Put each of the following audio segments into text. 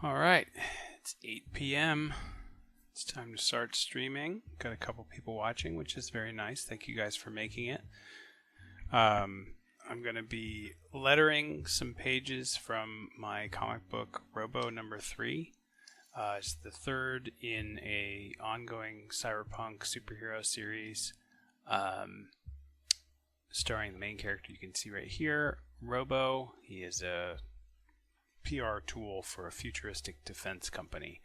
All right, it's 8 p.m. It's time to start streaming. Got a couple people watching, which is very nice. Thank you guys for making it. I'm going to be lettering some pages from my comic book Robo number 3. It's the third in a ongoing cyberpunk superhero series, starring the main character you can see right here, Robo. He is a PR tool for a futuristic defense company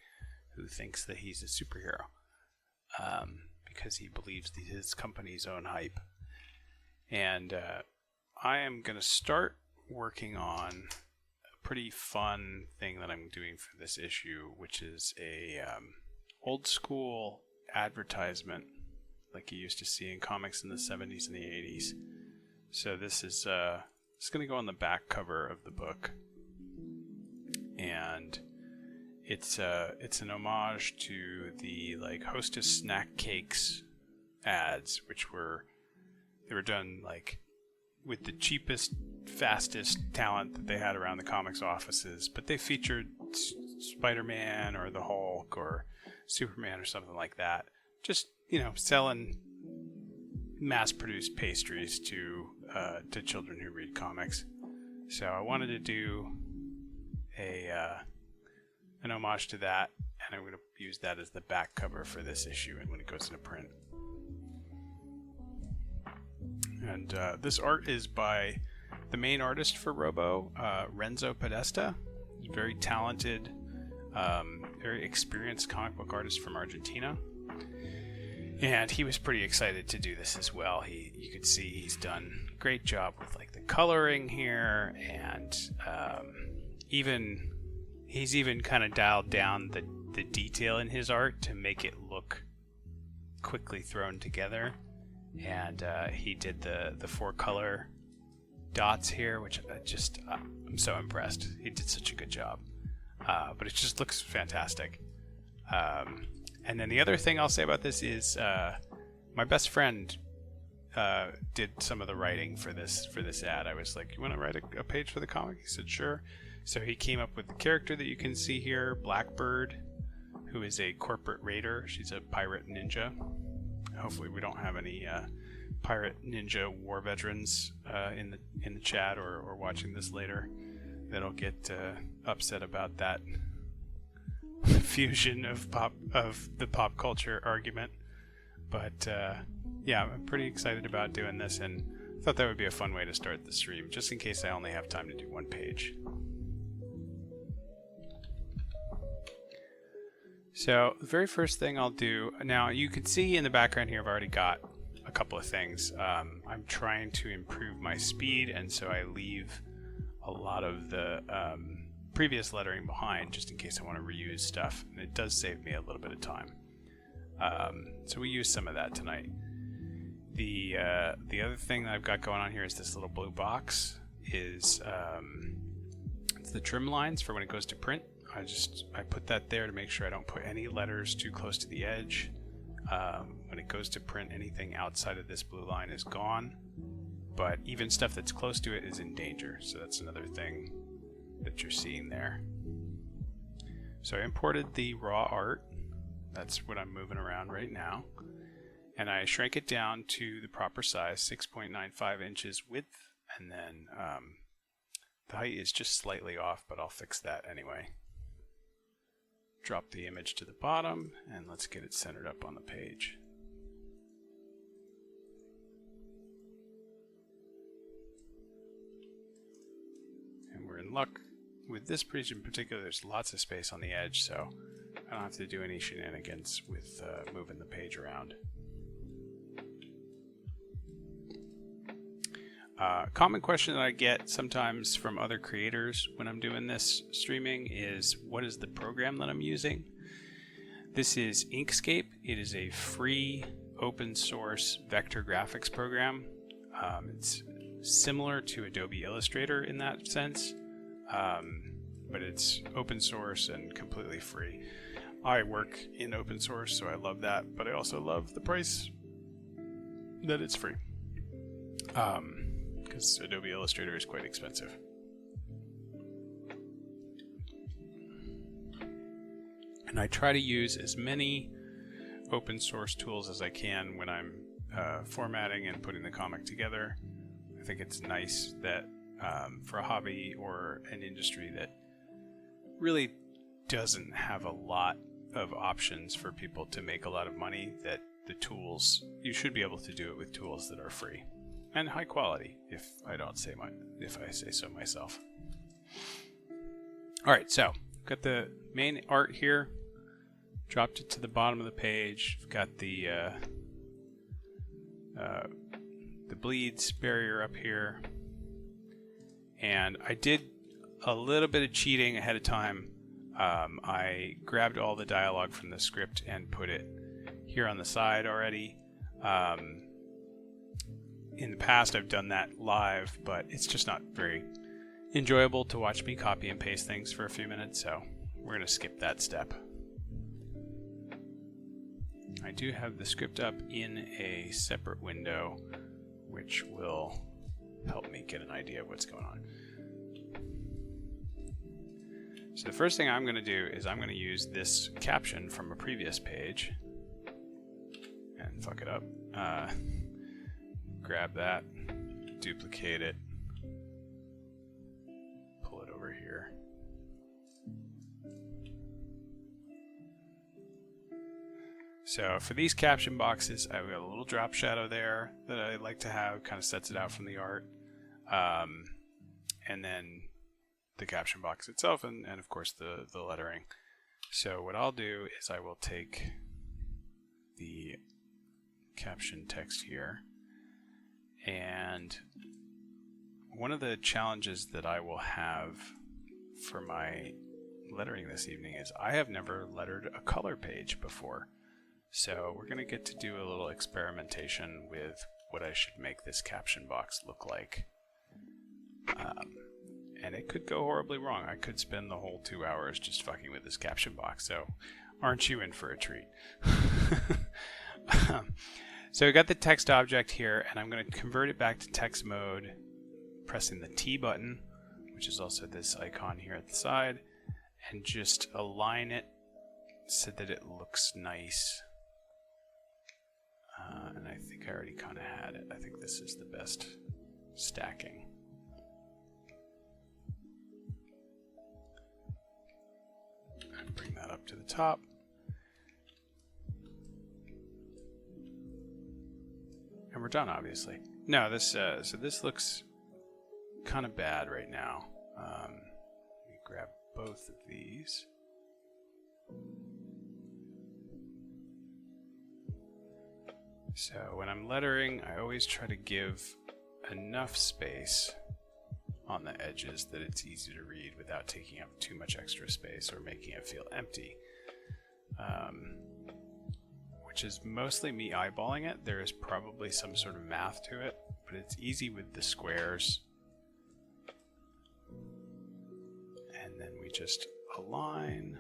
who thinks that he's a superhero because he believes his company's own hype. And I am going to start working on a pretty fun thing that I'm doing for this issue, which is a old school advertisement like you used to see in comics in the 70s and the 80s. So this is it's going to go on the back cover of the book. And it's an homage to the Hostess snack cakes ads, which were done with the cheapest, fastest talent that they had around the comics offices, but they featured Spider-Man or the Hulk or Superman or something like that, just selling mass-produced pastries to children who read comics. So I wanted to do an homage to that, and I'm going to use that as the back cover for this issue and when it goes into print. And this art is by the main artist for Robo, Renzo Podesta. He's a very talented, very experienced comic book artist from Argentina. And he was pretty excited to do this as well. You could see he's done a great job with the coloring here, and he's even kind of dialed down the detail in his art to make it look quickly thrown together. And he did the 4-color dots here, which I'm so impressed. He did such a good job. But it just looks fantastic. And then the other thing I'll say about this is my best friend did some of the writing for this ad. I was like, "You want to write a page for the comic?" He said, "Sure." So he came up with the character that you can see here, Blackbird, who is a corporate raider. She's a pirate ninja. Hopefully we don't have any pirate ninja war veterans in the chat or watching this later that'll get upset about that fusion of the pop culture argument. But yeah, I'm pretty excited about doing this, and thought that would be a fun way to start the stream, just in case I only have time to do one page. So the very first thing I'll do, now you can see in the background here I've already got a couple of things. I'm trying to improve my speed, and so I leave a lot of the previous lettering behind just in case I want to reuse stuff, and it does save me a little bit of time. So we use some of that tonight. The other thing that I've got going on here is this little blue box. It's the trim lines for when it goes to print. I put that there to make sure I don't put any letters too close to the edge. When it goes to print, anything outside of this blue line is gone, but even stuff that's close to it is in danger. So that's another thing that you're seeing there. So I imported the raw art. That's what I'm moving around right now. And I shrank it down to the proper size, 6.95 inches width, and then the height is just slightly off, but I'll fix that anyway. Drop the image to the bottom, and let's get it centered up on the page. And we're in luck. With this page in particular, there's lots of space on the edge, so I don't have to do any shenanigans with moving the page around. Common question that I get sometimes from other creators when I'm doing this streaming is, what is the program that I'm using? This is Inkscape. It is a free open source vector graphics program. It's similar to Adobe Illustrator in that sense, but it's open source and completely free. I work in open source, so I love that, but I also love the price that it's free. Because Adobe Illustrator is quite expensive. And I try to use as many open source tools as I can when I'm formatting and putting the comic together. I think it's nice that for a hobby or an industry that really doesn't have a lot of options for people to make a lot of money, that the tools, you should be able to do it with tools that are free and high quality, if I say so myself. All right, so got the main art here, dropped it to the bottom of the page. We've got the bleeds barrier up here, and I did a little bit of cheating ahead of time. I grabbed all the dialogue from the script and put it here on the side already. In the past I've done that live, but it's just not very enjoyable to watch me copy and paste things for a few minutes, so we're going to skip that step. I do have the script up in a separate window, which will help me get an idea of what's going on. So the first thing I'm going to do is I'm going to use this caption from a previous page and fuck it up. Grab that, duplicate it, pull it over here. So for these caption boxes, I've got a little drop shadow there that I like to have, kind of sets it out from the art. And then the caption box itself, and of course the lettering. So what I'll do is I will take the caption text here, and one of the challenges that I will have for my lettering this evening is I have never lettered a color page before. So we're going to get to do a little experimentation with what I should make this caption box look like. And it could go horribly wrong. I could spend the whole 2 hours just fucking with this caption box. So aren't you in for a treat? So we got the text object here, and I'm going to convert it back to text mode, pressing the T button, which is also this icon here at the side, and just align it so that it looks nice. And I think I already kind of had it. I think this is the best stacking. And bring that up to the top. And we're done, obviously. No, this so this looks kind of bad right now. Let me grab both of these. So when I'm lettering, I always try to give enough space on the edges that it's easy to read without taking up too much extra space or making it feel empty. Which is mostly me eyeballing it. There is probably some sort of math to it, but it's easy with the squares. And then we just align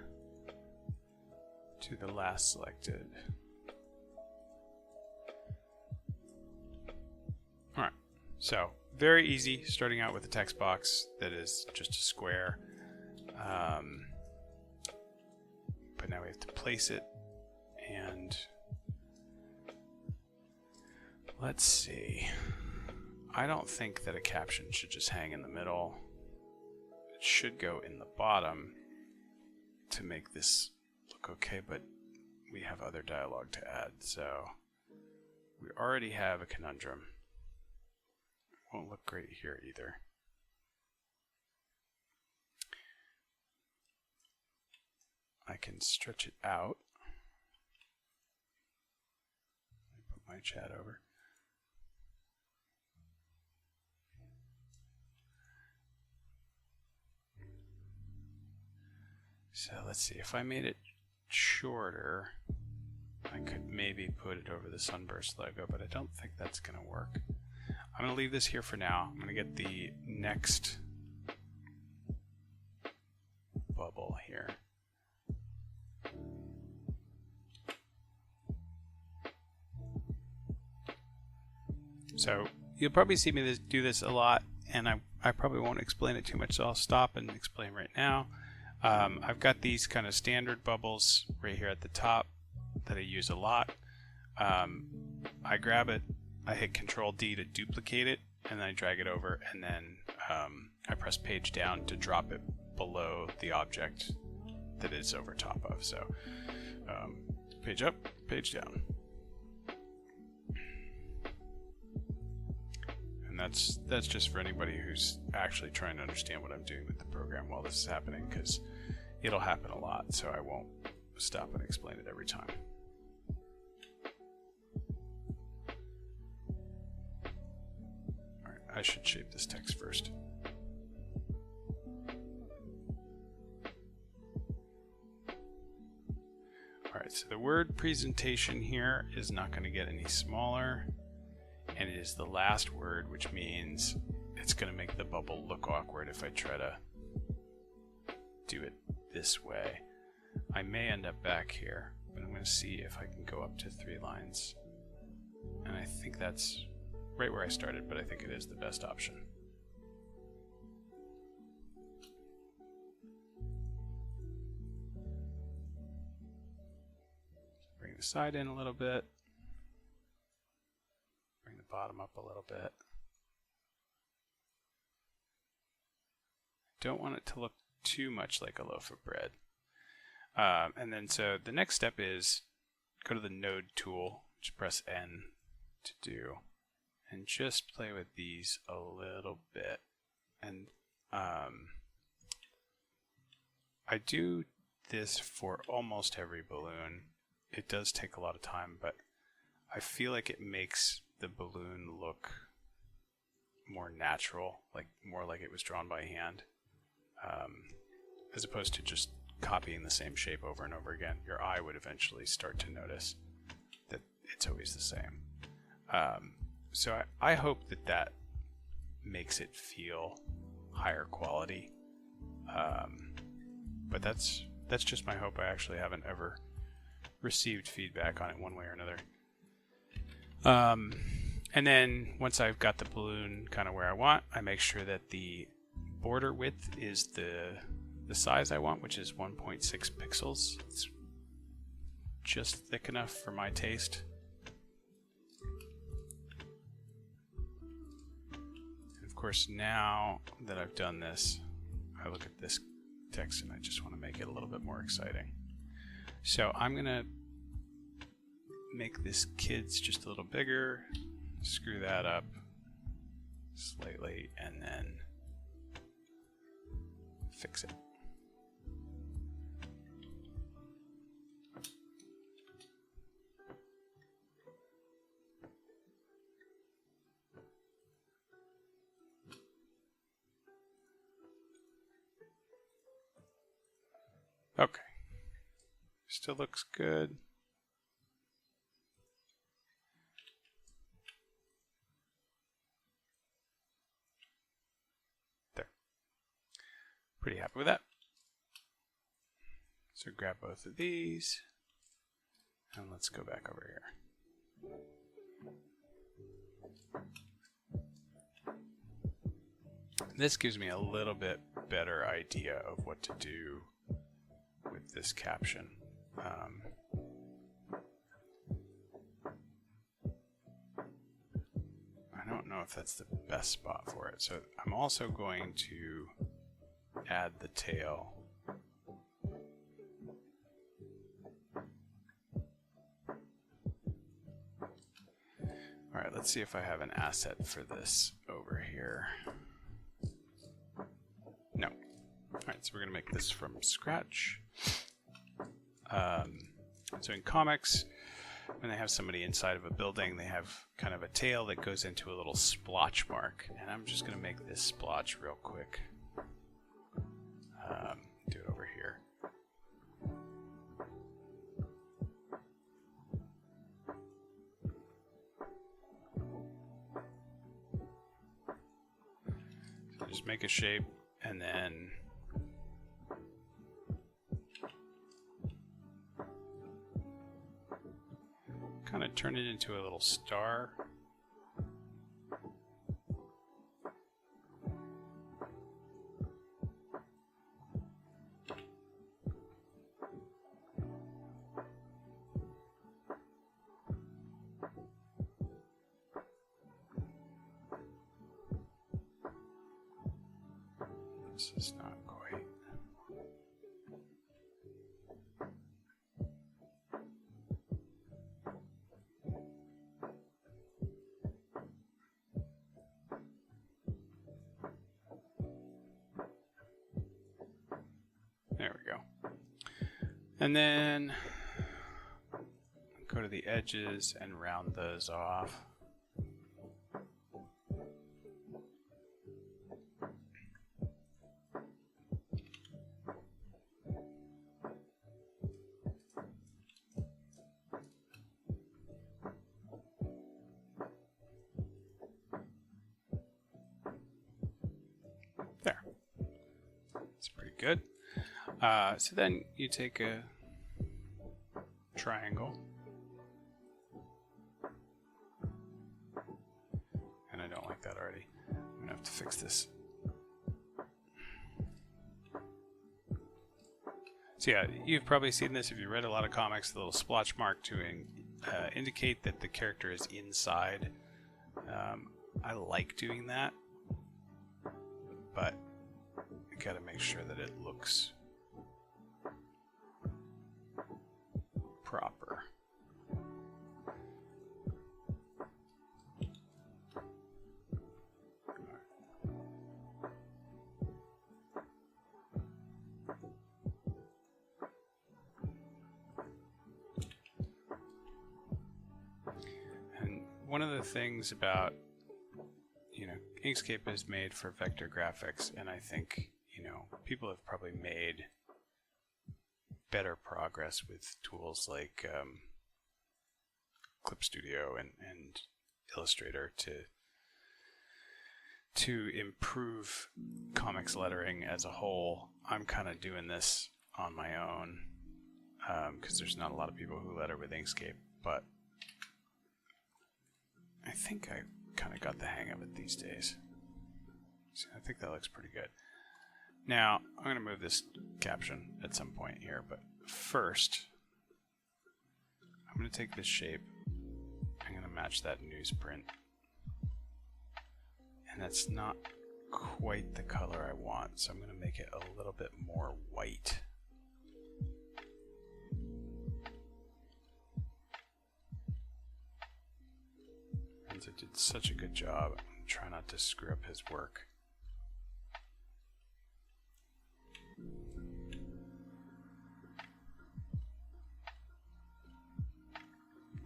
to the last selected. Alright, so very easy starting out with a text box that is just a square. But now we have to place it, and let's see. I don't think that a caption should just hang in the middle. It should go in the bottom to make this look okay, but we have other dialogue to add, so we already have a conundrum. It won't look great here either. I can stretch it out. Put my chat over. So let's see, if I made it shorter, I could maybe put it over the Sunburst logo, but I don't think that's going to work. I'm going to leave this here for now. I'm going to get the next bubble here. So you'll probably see me do this a lot, and I probably won't explain it too much, so I'll stop and explain right now. I've got these kind of standard bubbles right here at the top that I use a lot. I grab it, I hit Control D to duplicate it, and then I drag it over, and then I press page down to drop it below the object that it's over top of. So page up, page down. And that's just for anybody who's actually trying to understand what I'm doing with the program while this is happening, because it'll happen a lot, so I won't stop and explain it every time. Alright, I should shape this text first. Alright, so the word presentation here is not going to get any smaller, and it is the last word, which means it's going to make the bubble look awkward if I try to do it this way. I may end up back here, but I'm going to see if I can go up to 3 lines. And I think that's right where I started, but I think it is the best option. Bring the side in a little bit. Bring the bottom up a little bit. Don't want it to look too much like a loaf of bread. And then so the next step is go to the node tool, which press N to do, and just play with these a little bit. And I do this for almost every balloon. It does take a lot of time, but I feel like it makes the balloon look more natural, like more like it was drawn by hand, as opposed to just copying the same shape over and over again. Your eye would eventually start to notice that it's always the same. So I hope that that makes it feel higher quality, but that's just my hope. I actually haven't ever received feedback on it one way or another. And then once I've got the balloon kind of where I want, I make sure that the border width is the size I want, which is 1.6 pixels. It's just thick enough for my taste. And of course, now that I've done this, I look at this text and I just want to make it a little bit more exciting. So I'm going to make this kids just a little bigger, screw that up slightly, and then fix it. Okay. Still looks good. There. Pretty happy with that. So grab both of these, and let's go back over here. This gives me a little bit better idea of what to do with this caption. I don't know if that's the best spot for it. So I'm also going to add the tail. All right, let's see if I have an asset for this over here. No. All right, so we're going to make this from scratch. So in comics, when they have somebody inside of a building, they have kind of a tail that goes into a little splotch mark. And I'm just going to make this splotch real quick. Do it over here. So just make a shape and then kind of turn it into a little star. This is not quite. There we go. And then go to the edges and round those off. There. That's pretty good. So then you take a triangle, and I don't like that already. I'm gonna have to fix this. So yeah, you've probably seen this if you read a lot of comics, the little splotch mark to indicate that the character is inside. I like doing that, but you gotta make sure that it looks proper. And one of the things about, Inkscape is made for vector graphics, and I think, people have probably made better progress with tools like Clip Studio and Illustrator to improve comics lettering as a whole. I'm kind of doing this on my own because there's not a lot of people who letter with Inkscape, but I think I kind of got the hang of it these days. So I think that looks pretty good. Now, I'm going to move this caption at some point here, but first, I'm going to take this shape. I'm going to match that newsprint. And that's not quite the color I want, so I'm going to make it a little bit more white. Renzo did such a good job. I'm going to try not to screw up his work.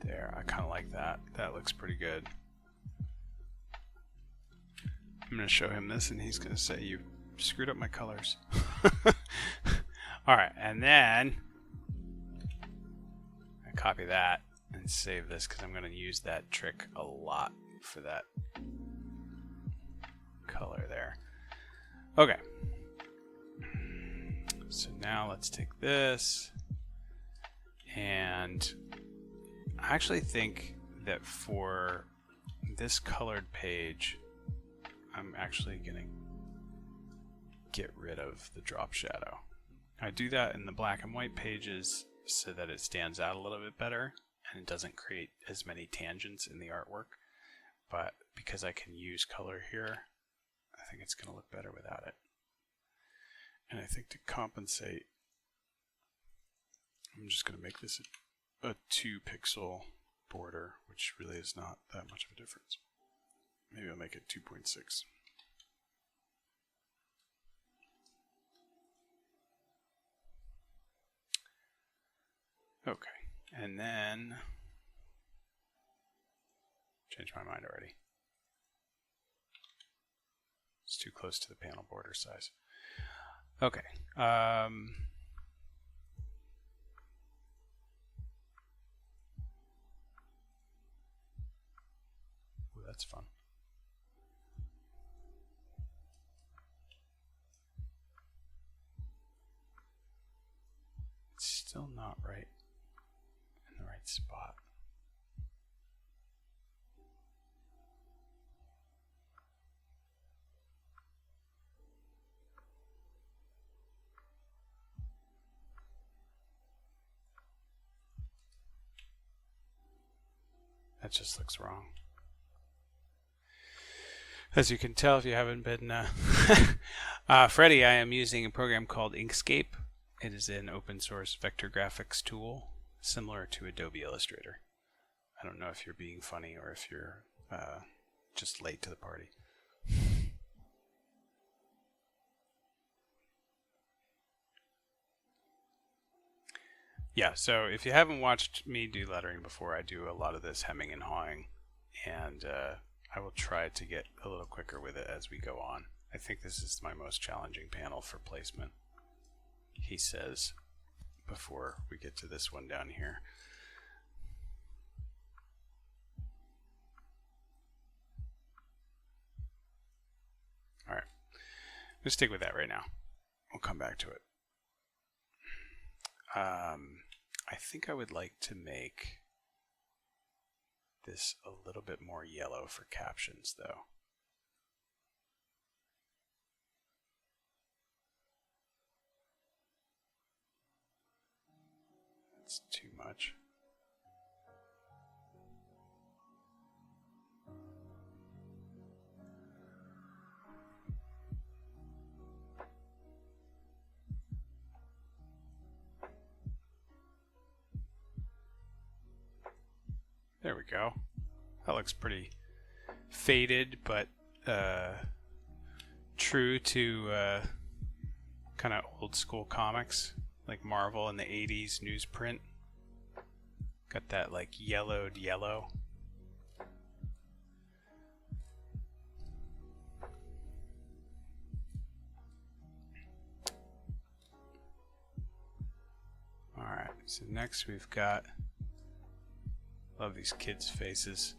There, I kind of like that. That looks pretty good. I'm going to show him this and he's going to say, you screwed up my colors. Alright, and then I copy that and save this because I'm going to use that trick a lot for that color there. Okay. So now let's take this, and I actually think that for this colored page, I'm actually going to get rid of the drop shadow. I do that in the black and white pages so that it stands out a little bit better and it doesn't create as many tangents in the artwork. But because I can use color here, I think it's going to look better without it. And I think to compensate, I'm just going to make this a 2 pixel border, which really is not that much of a difference. Maybe I'll make it 2.6. Okay, and then change my mind already. It's too close to the panel border size. Okay. Ooh, that's fun. It's still not right in the right spot. That just looks wrong. As you can tell if you haven't been Freddy, I am using a program called Inkscape. It is an open source vector graphics tool similar to Adobe Illustrator. I don't know if you're being funny or if you're just late to the party. Yeah, so if you haven't watched me do lettering before, I do a lot of this hemming and hawing, and I will try to get a little quicker with it as we go on. I think this is my most challenging panel for placement, he says, before we get to this one down here. Alright, let's stick with that right now. We'll come back to it. I think I would like to make this a little bit more yellow for captions, though. That's too much. There we go. That looks pretty faded, but true to kind of old school comics, like Marvel in the 80s newsprint. Got that like yellowed yellow. Alright, so next we've got, love these kids' faces.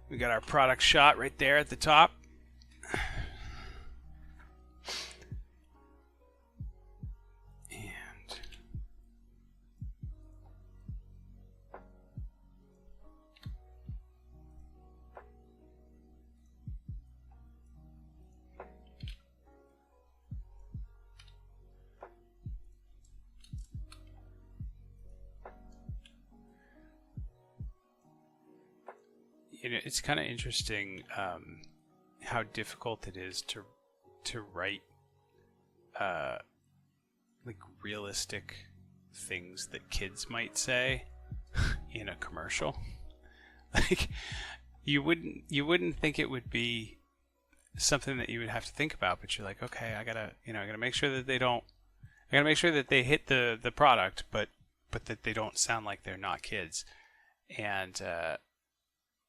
We got our product shot right there at the top. It's kind of interesting how difficult it is to write like realistic things that kids might say in a commercial. Like you wouldn't think it would be something that you would have to think about, but you're like, okay, I gotta make sure that I gotta make sure that they hit the product, but that they don't sound like they're not kids. And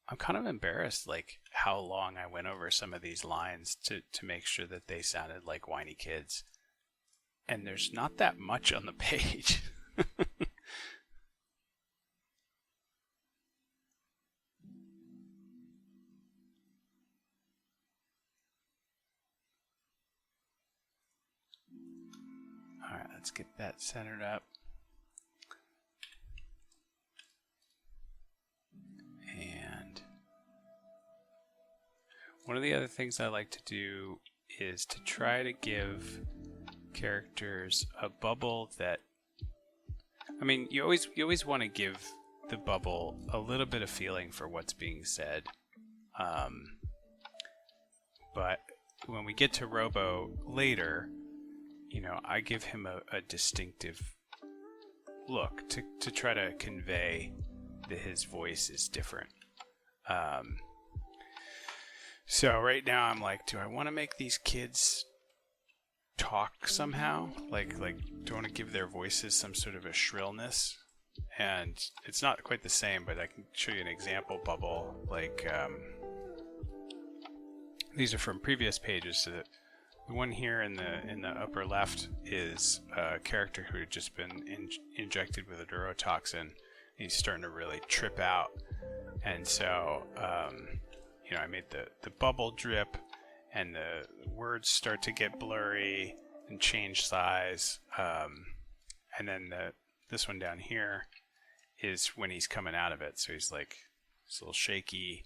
I'm kind of embarrassed, like how long I went over some of these lines to make sure that they sounded like whiny kids. And there's not that much on the page. All right, let's get that centered up. One of the other things I like to do is to try to give characters a bubble that, I mean, you always want to give the bubble a little bit of feeling for what's being said. But when we get to Robo later, I give him a distinctive look to try to convey that his voice is different. So right now I'm like, do I want to make these kids talk somehow? Like do I want to give their voices some sort of a shrillness? And it's not quite the same, but I can show you an example bubble. Like these are from previous pages. So the one here in the upper left is a character who had just been injected with a neurotoxin. He's starting to really trip out, and so I made the bubble drip, and the words start to get blurry and change size. And then this one down here is when he's coming out of it. So he's like, it's a little shaky,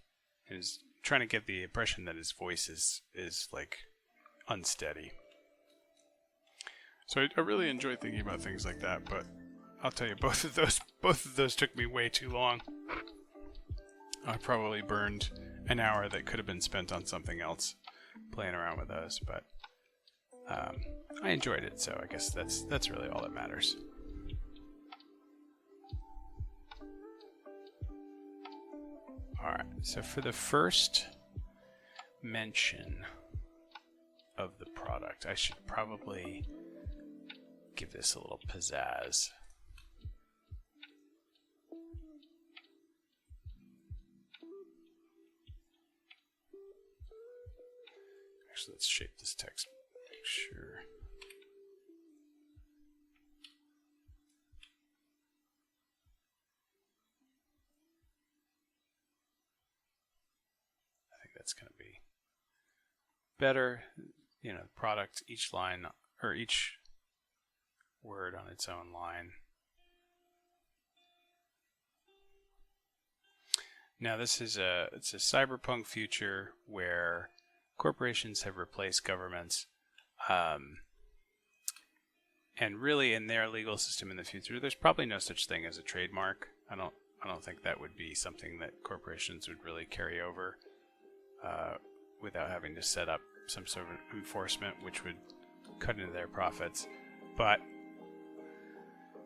and he's trying to get the impression that his voice is like unsteady. So I really enjoy thinking about things like that, but I'll tell you, both of those took me way too long. I probably burned an hour that could have been spent on something else, playing around with those. But I enjoyed it, so I guess that's really all that matters. Alright, so for the first mention of the product, I should probably give this a little pizzazz. Actually, let's shape this text. Make sure. I think that's going to be better. You know, product, each line, or each word on its own line. Now this is it's a cyberpunk future where corporations have replaced governments, and really in their legal system in the future, there's probably no such thing as a trademark. I don't think that would be something that corporations would really carry over without having to set up some sort of enforcement, which would cut into their profits. But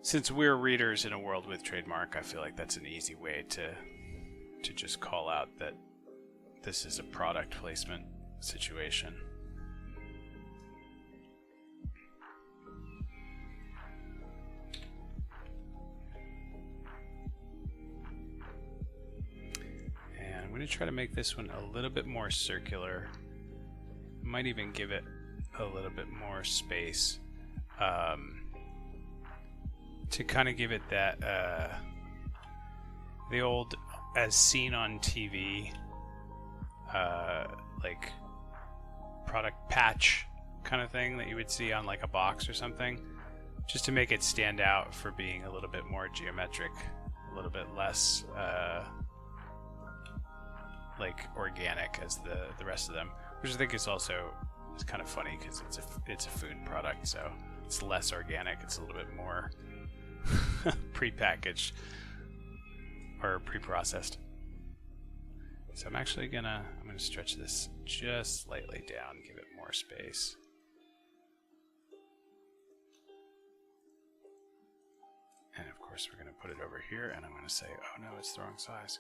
since we're readers in a world with trademark, I feel like that's an easy way to just call out that this is a product placement situation. And I'm going to try to make this one a little bit more circular. Might even give it a little bit more space to kind of give it that the old as seen on TV like product patch kind of thing that you would see on like a box or something, just to make it stand out for being a little bit more geometric, a little bit less like organic as the rest of them, which I think is also kind of funny because it's a food product, so it's less organic, it's a little bit more pre-packaged or pre-processed. So I'm actually gonna stretch this just slightly down, give it more space. And of course we're gonna put it over here, and I'm gonna say, oh no, it's the wrong size.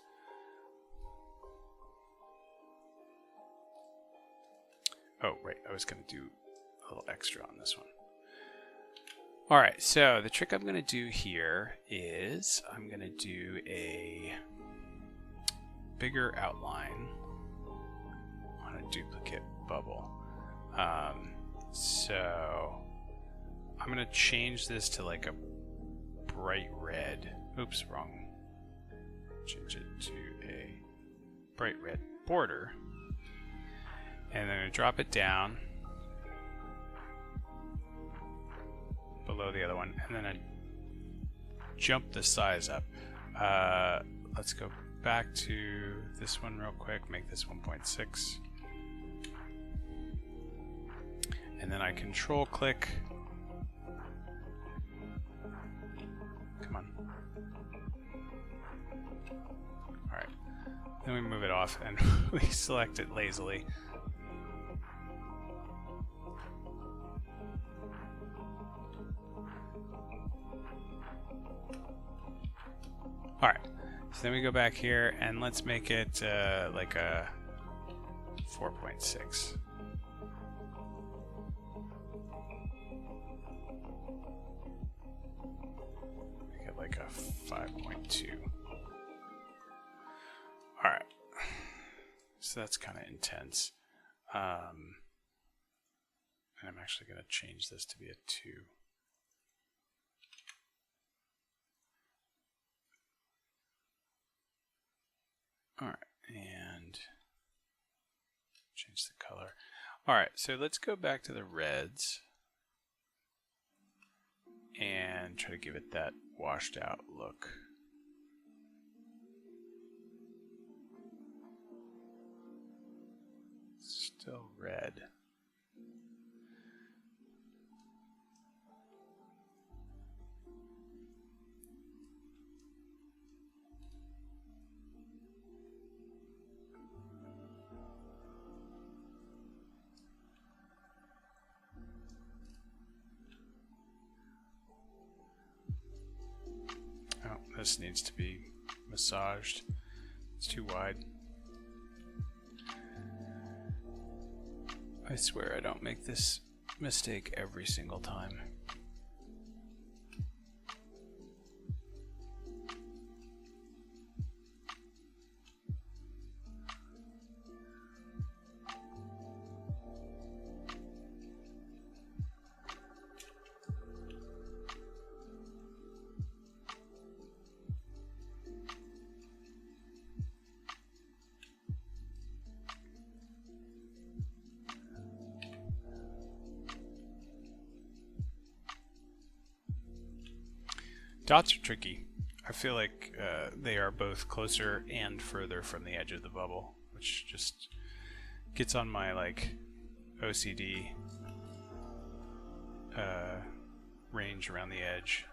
Oh, right, I was gonna do a little extra on this one. Alright, so the trick I'm going to do here is I'm going to do a bigger outline on a duplicate bubble. So I'm going to change this to like a bright red. Oops, wrong. Change it to a bright red border. And then I'm going to drop it down below the other one, and then I jump the size up. Let's go back to this one real quick, make this 1.6, and then I control click. Come on. Alright, then we move it off and we select it lazily. Alright, so then we go back here and let's make it like a 4.6. Make it like a 5.2. Alright, so that's kind of intense. And I'm actually going to change this to be a 2. Alright, and change the color. Alright, so let's go back to the reds and try to give it that washed out look. Still red. this needs to be massaged. It's too wide. I swear I don't make this mistake every single time. Dots are tricky. I feel like they are both closer and further from the edge of the bubble, which just gets on my like OCD range around the edge.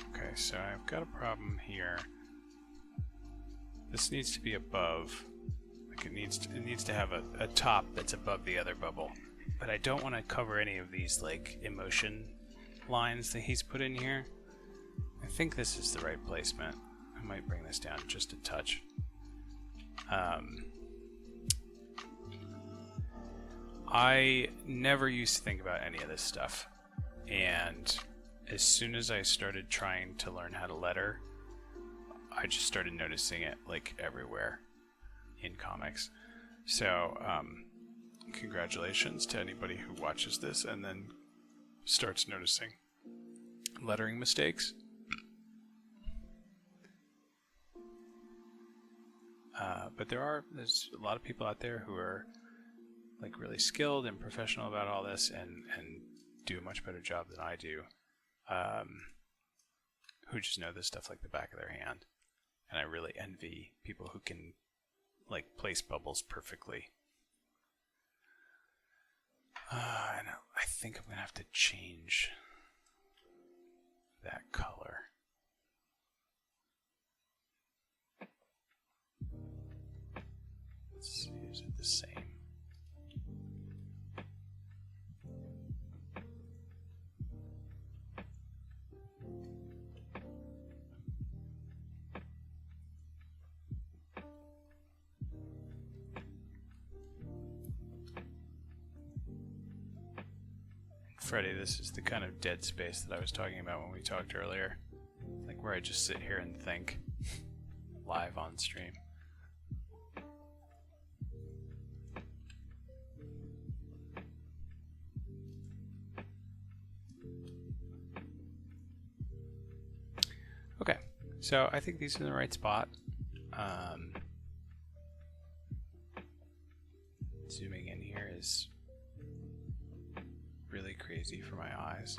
Okay, so I've got a problem here. This needs to be above. Like it needs to have a top that's above the other bubble. But I don't want to cover any of these like emotion lines that he's put in here. I think this is the right placement. I might bring this down just a touch. I never used to think about any of this stuff, and as soon as I started trying to learn how to letter, I just started noticing it like everywhere in comics. So congratulations to anybody who watches this and then starts noticing lettering mistakes. But there's a lot of people out there who are like really skilled and professional about all this and do a much better job than I do, who just know this stuff like the back of their hand. And I really envy people who can like place bubbles perfectly. And I think I'm going to have to change that color. Let's see, is it the same? Freddy, this is the kind of dead space that I was talking about when we talked earlier. Like where I just sit here and think live on stream. Okay, so I think these are in the right spot. Zooming in here is really crazy for my eyes.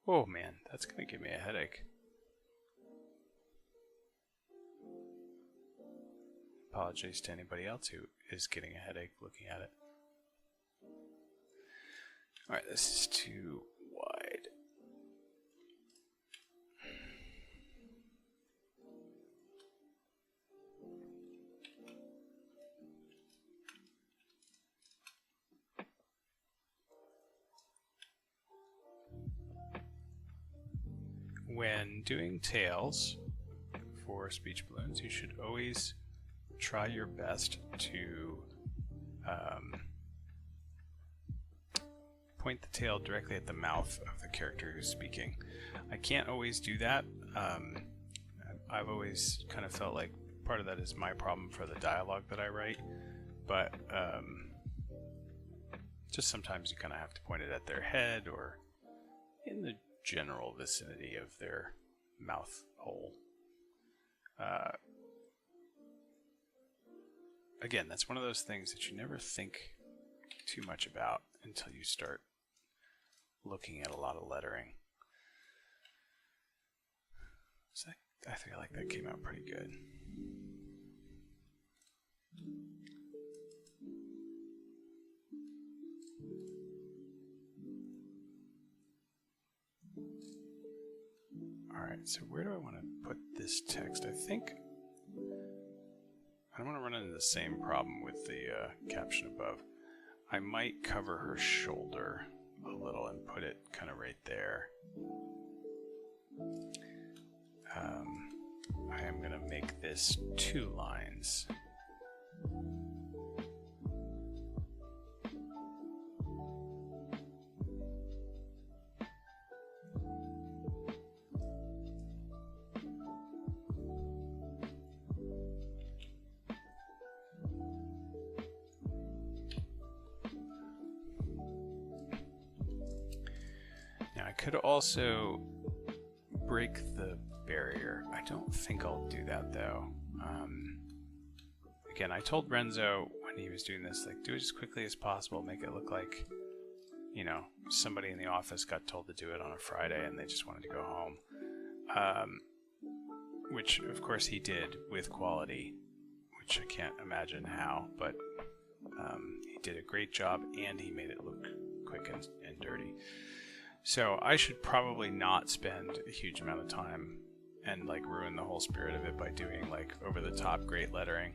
Oh man, that's gonna give me a headache. Apologies to anybody else who is getting a headache looking at it. Alright, this is too wide. When doing tails for speech balloons, you should always try your best to point the tail directly at the mouth of the character who's speaking. I can't always do that. I've always kind of felt like part of that is my problem for the dialogue that I write, but just sometimes you kind of have to point it at their head or in the general vicinity of their mouth hole. Again, that's one of those things that you never think too much about until you start looking at a lot of lettering. So I feel like that came out pretty good. Alright, so where do I want to put this text? I think I don't want to run into the same problem with the caption above. I might cover her shoulder a little and put it kind of right there. I am going to make this 2 lines. Now I could also break the barrier. I don't think I'll do that though. Again, I told Renzo when he was doing this, like, do it as quickly as possible, make it look like, you know, somebody in the office got told to do it on a Friday and they just wanted to go home. Which of course he did with quality, which I can't imagine how, but he did a great job and he made it look quick and dirty. So I should probably not spend a huge amount of time and like ruin the whole spirit of it by doing like over the top great lettering.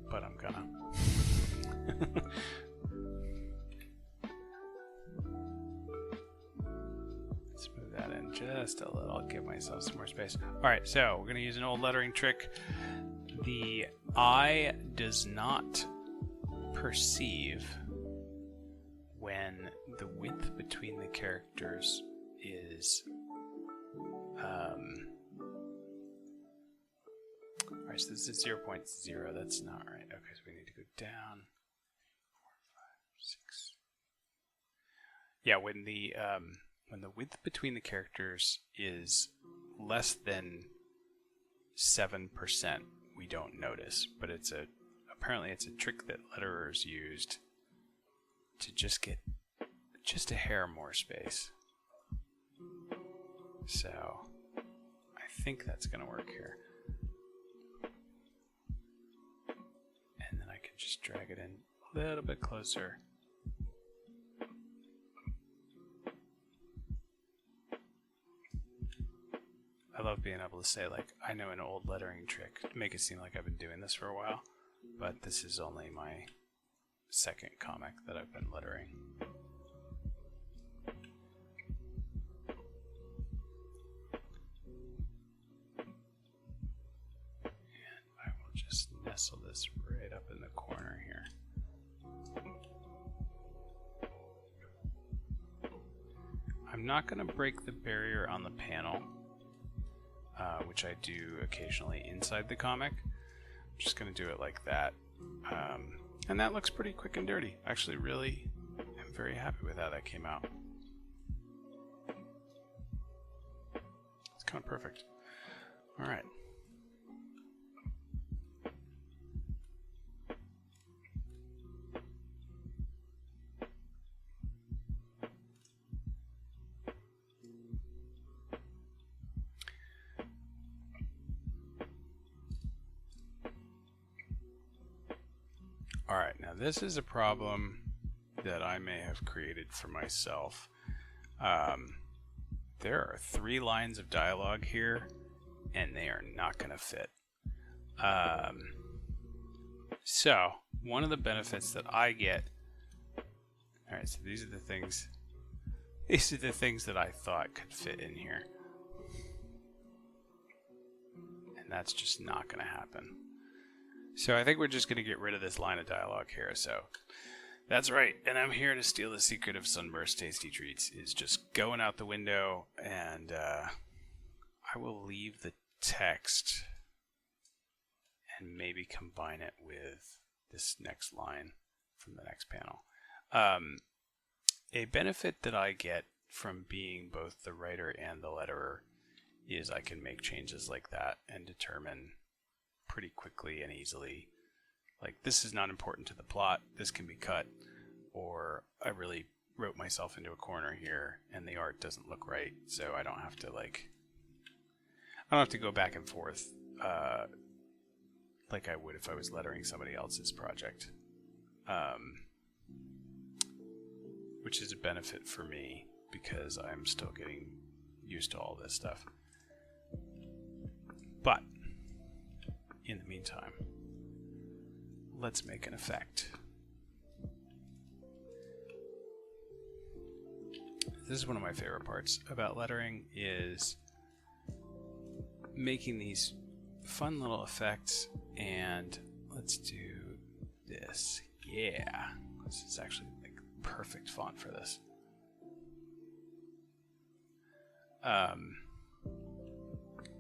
But I'm gonna. Let's move that in just a little, give myself some more space. Alright, so we're gonna use an old lettering trick. The eye does not perceive when the width between the characters is alright, so this is 0.0. That's not right. Okay, so we need to go down 4, 5, 6. Yeah, when the width between the characters is less than 7%, we don't notice, but apparently it's a trick that letterers used to just get just a hair more space. So I think that's going to work here. And then I can just drag it in a little bit closer. I love being able to say, like, I know an old lettering trick to make it seem like I've been doing this for a while, but this is only my second comic that I've been lettering. And I will just nestle this right up in the corner here. I'm not going to break the barrier on the panel, which I do occasionally inside the comic. I'm just going to do it like that. And that looks pretty quick and dirty. Actually, really, I'm very happy with how that came out. It's kind of perfect. All right. Alright, now this is a problem that I may have created for myself. There are 3 lines of dialogue here, and they are not going to fit. So, one of the benefits that I get... Alright, so these are the things that I thought could fit in here. And that's just not going to happen. So I think we're just going to get rid of this line of dialogue here. So that's right. And I'm here to steal the secret of Sunburst Tasty Treats is just going out the window, and I will leave the text and maybe combine it with this next line from the next panel. A benefit that I get from being both the writer and the letterer is I can make changes like that and determine pretty quickly and easily, like, this is not important to the plot, this can be cut, or I really wrote myself into a corner here and the art doesn't look right, so I don't have to go back and forth like I would if I was lettering somebody else's project, which is a benefit for me because I'm still getting used to all this stuff. But in the meantime, let's make an effect. This is one of my favorite parts about lettering, is making these fun little effects. And let's do this. Yeah, this is actually like perfect font for this.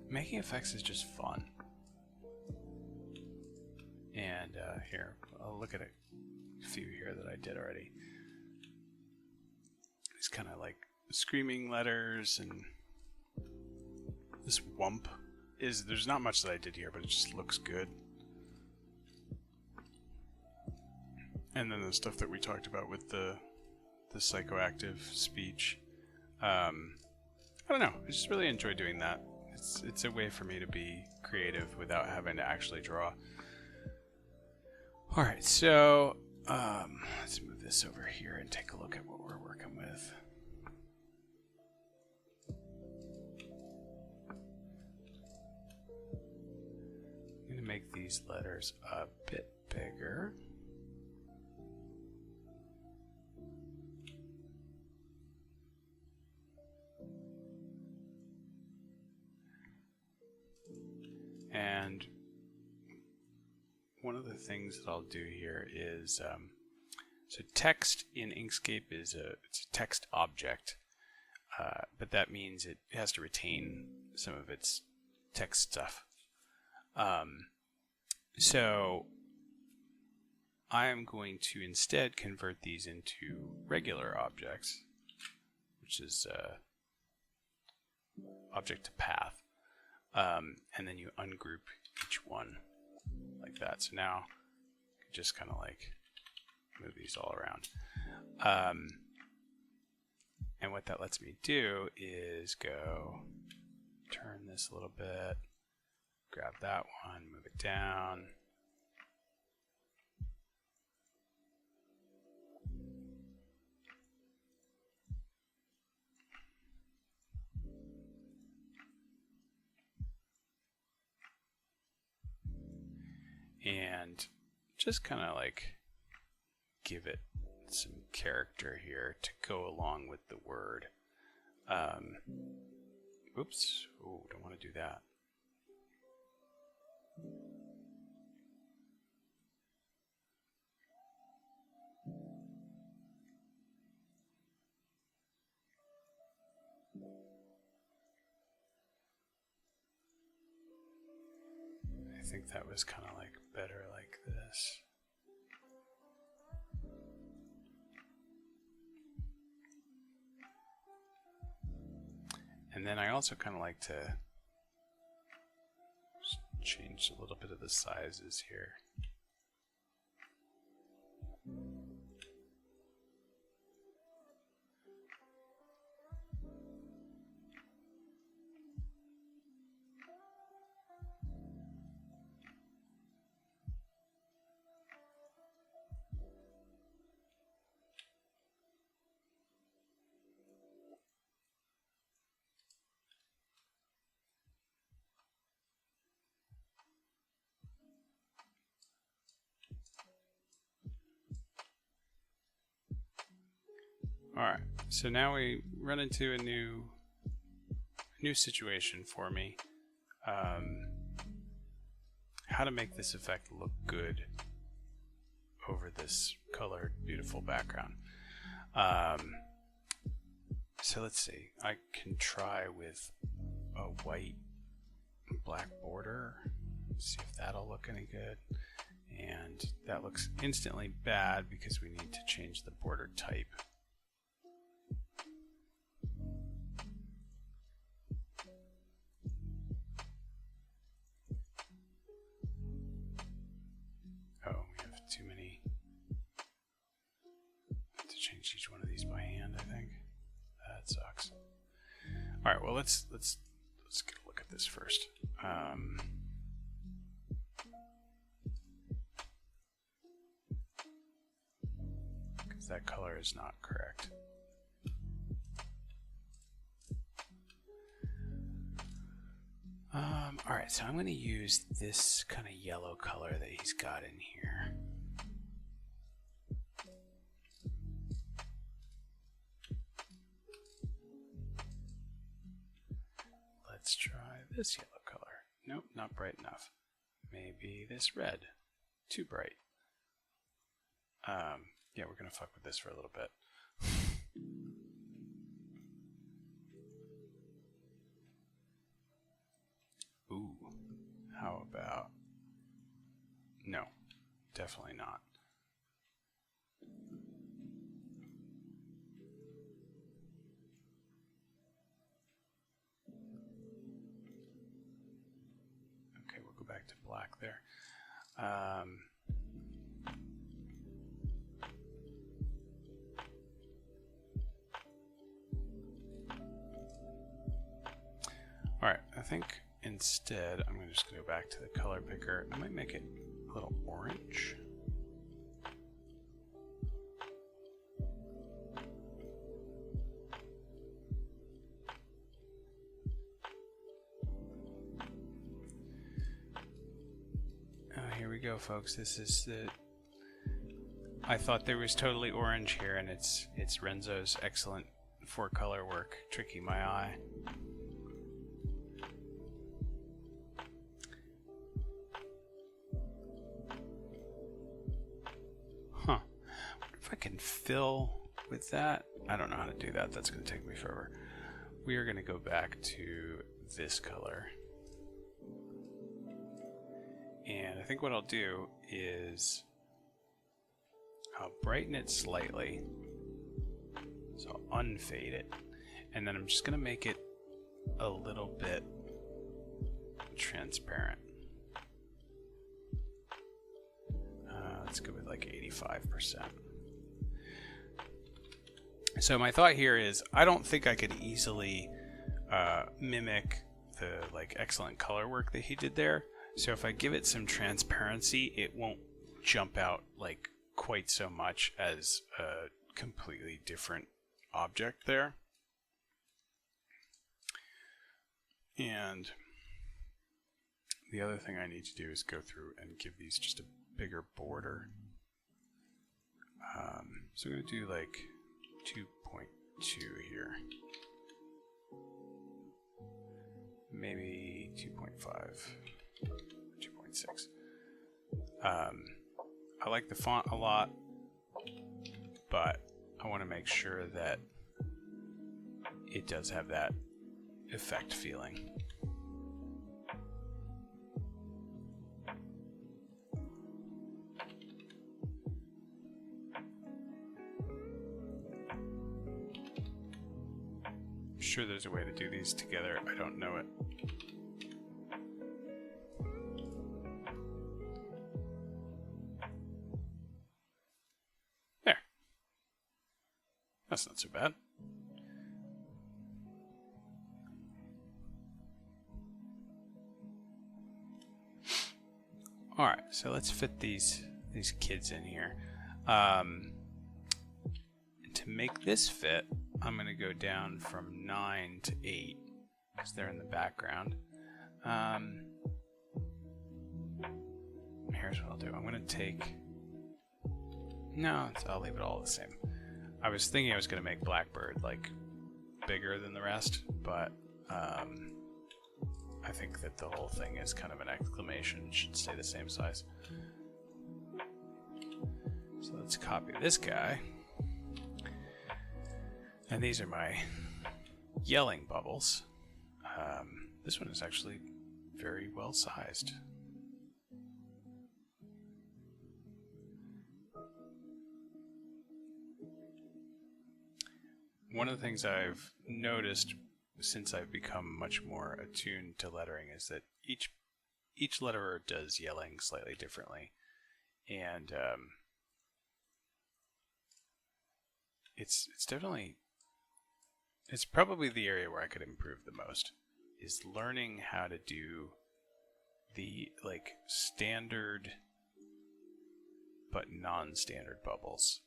Making effects is just fun. And here, I'll look at a few here that I did already. These kind of like screaming letters, and this wump is, there's not much that I did here, but it just looks good. And then the stuff that we talked about with the psychoactive speech. I don't know, I just really enjoy doing that. It's a way for me to be creative without having to actually draw. Alright, so let's move this over here and take a look at what we're working with. I'm going to make these letters a bit bigger. And one of the things that I'll do here is, so text in Inkscape it's a text object, but that means it has to retain some of its text stuff. So I am going to instead convert these into regular objects, which is object to path. And then you ungroup each one like that. So now you can just kind of like move these all around. And what that lets me do is go turn this a little bit, grab that one, move it down. And just kind of like give it some character here to go along with the word. Oops. Oh, don't want to do that. I think that was kind of like better like this. And then I also kind of like to change a little bit of the sizes here. Alright, so now we run into a new situation for me. How to make this effect look good over this colored, beautiful background. So let's see, I can try with a white and black border, see if that'll look any good. And that looks instantly bad because we need to change the border type. Too many. I have to change each one of these by hand, I think. That sucks. All right, well let's get a look at this first. that color is not correct. Alright, so I'm going to use this kind of yellow color that he's got in here. Let's try this yellow color. Nope, not bright enough. Maybe this red. Too bright. Yeah, we're going to fuck with this for a little bit. Ooh, how about... No, definitely not. Okay, we'll go back to black there. Alright, I think instead I'm just going to go back to the color picker. I might make it a little orange. Here we go, folks. This is the... I thought there was totally orange here, and it's Renzo's excellent 4-color work tricking my eye. Huh. What if I can fill with that? I don't know how to do that. That's going to take me forever. We are going to go back to this color. And I think what I'll do is I'll brighten it slightly. So I'll unfade it. And then I'm just going to make it a little bit transparent. Let's go with like 85%. So my thought here is I don't think I could easily mimic the like excellent color work that he did there. So if I give it some transparency, it won't jump out like quite so much as a completely different object there. And the other thing I need to do is go through and give these just a bigger border. So I'm going to do like 2.2 here. Maybe 2.5. 2.6. I like the font a lot, but I want to make sure that it does have that effect feeling. I'm sure there's a way to do these together. I don't know it. That's not so bad. All right, so let's fit these kids in here. To make this fit, I'm going to go down from 9 to 8 because they're in the background. Here's what I'll do. I'm going to take... No, I'll leave it all the same. I was thinking I was going to make Blackbird like bigger than the rest, but I think that the whole thing is kind of an exclamation. It should stay the same size. So let's copy this guy. And these are my yelling bubbles. This one is actually very well sized. One of the things I've noticed since I've become much more attuned to lettering is that each letterer does yelling slightly differently, and it's probably the area where I could improve the most, is learning how to do the like standard but non-standard bubbles.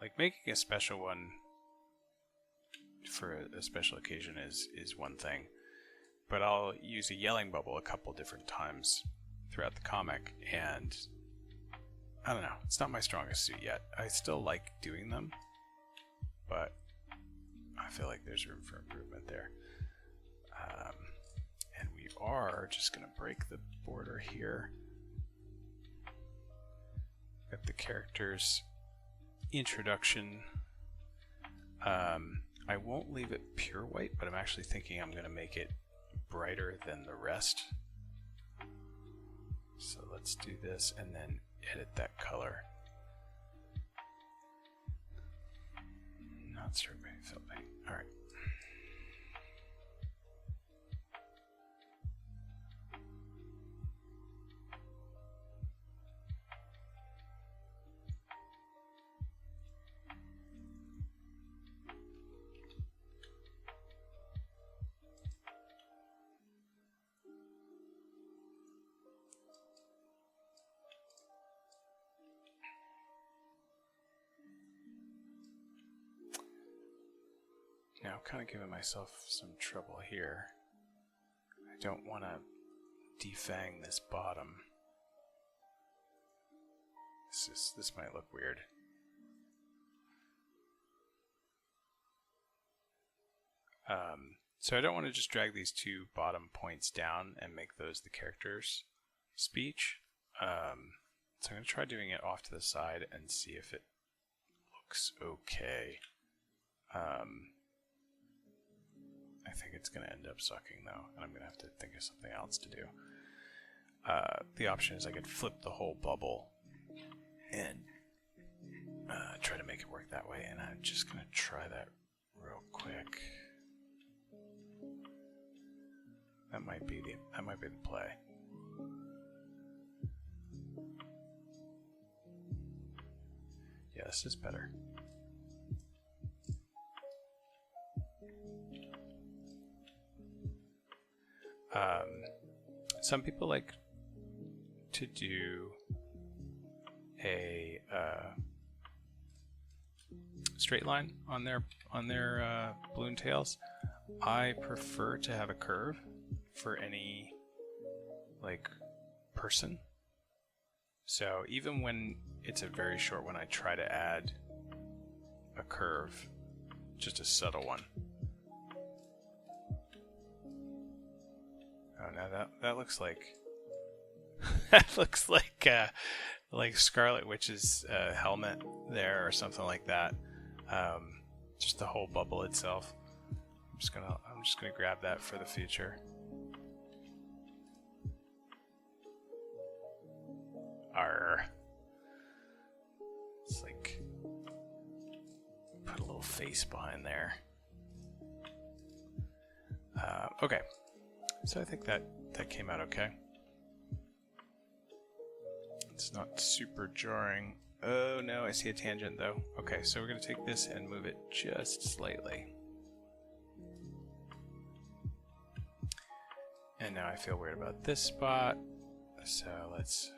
Like making a special one for a special occasion is one thing, but I'll use a yelling bubble a couple different times throughout the comic, and I don't know, it's not my strongest suit yet. I still like doing them, but I feel like there's room for improvement there. And we are just going to break the border here. Got the character's introduction. I won't leave it pure white, but I'm actually thinking I'm going to make it brighter than the rest. So let's do this and then edit that color. Not start by filming. All right. Now, kind of giving myself some trouble here. I don't want to defang this bottom. This might look weird. So I don't want to just drag these two bottom points down and make those the character's speech. So I'm going to try doing it off to the side and see if it looks okay. I think it's going to end up sucking though, and I'm going to have to think of something else to do. The option is I could flip the whole bubble and try to make it work that way, and I'm just going to try that real quick. That might be the play. Yeah, this is better. Some people like to do a straight line on their balloon tails. I prefer to have a curve for any like person. So even when it's a very short one, I try to add a curve, just a subtle one. Oh, now that looks like that looks like Scarlet Witch's helmet there or something like that. Just the whole bubble itself. I'm just gonna grab that for the future. Arr. It's like put a little face behind there. Okay. So I think that came out okay. It's not super jarring. Oh no, I see a tangent though. Okay, so we're going to take this and move it just slightly. And now I feel weird about this spot. So let's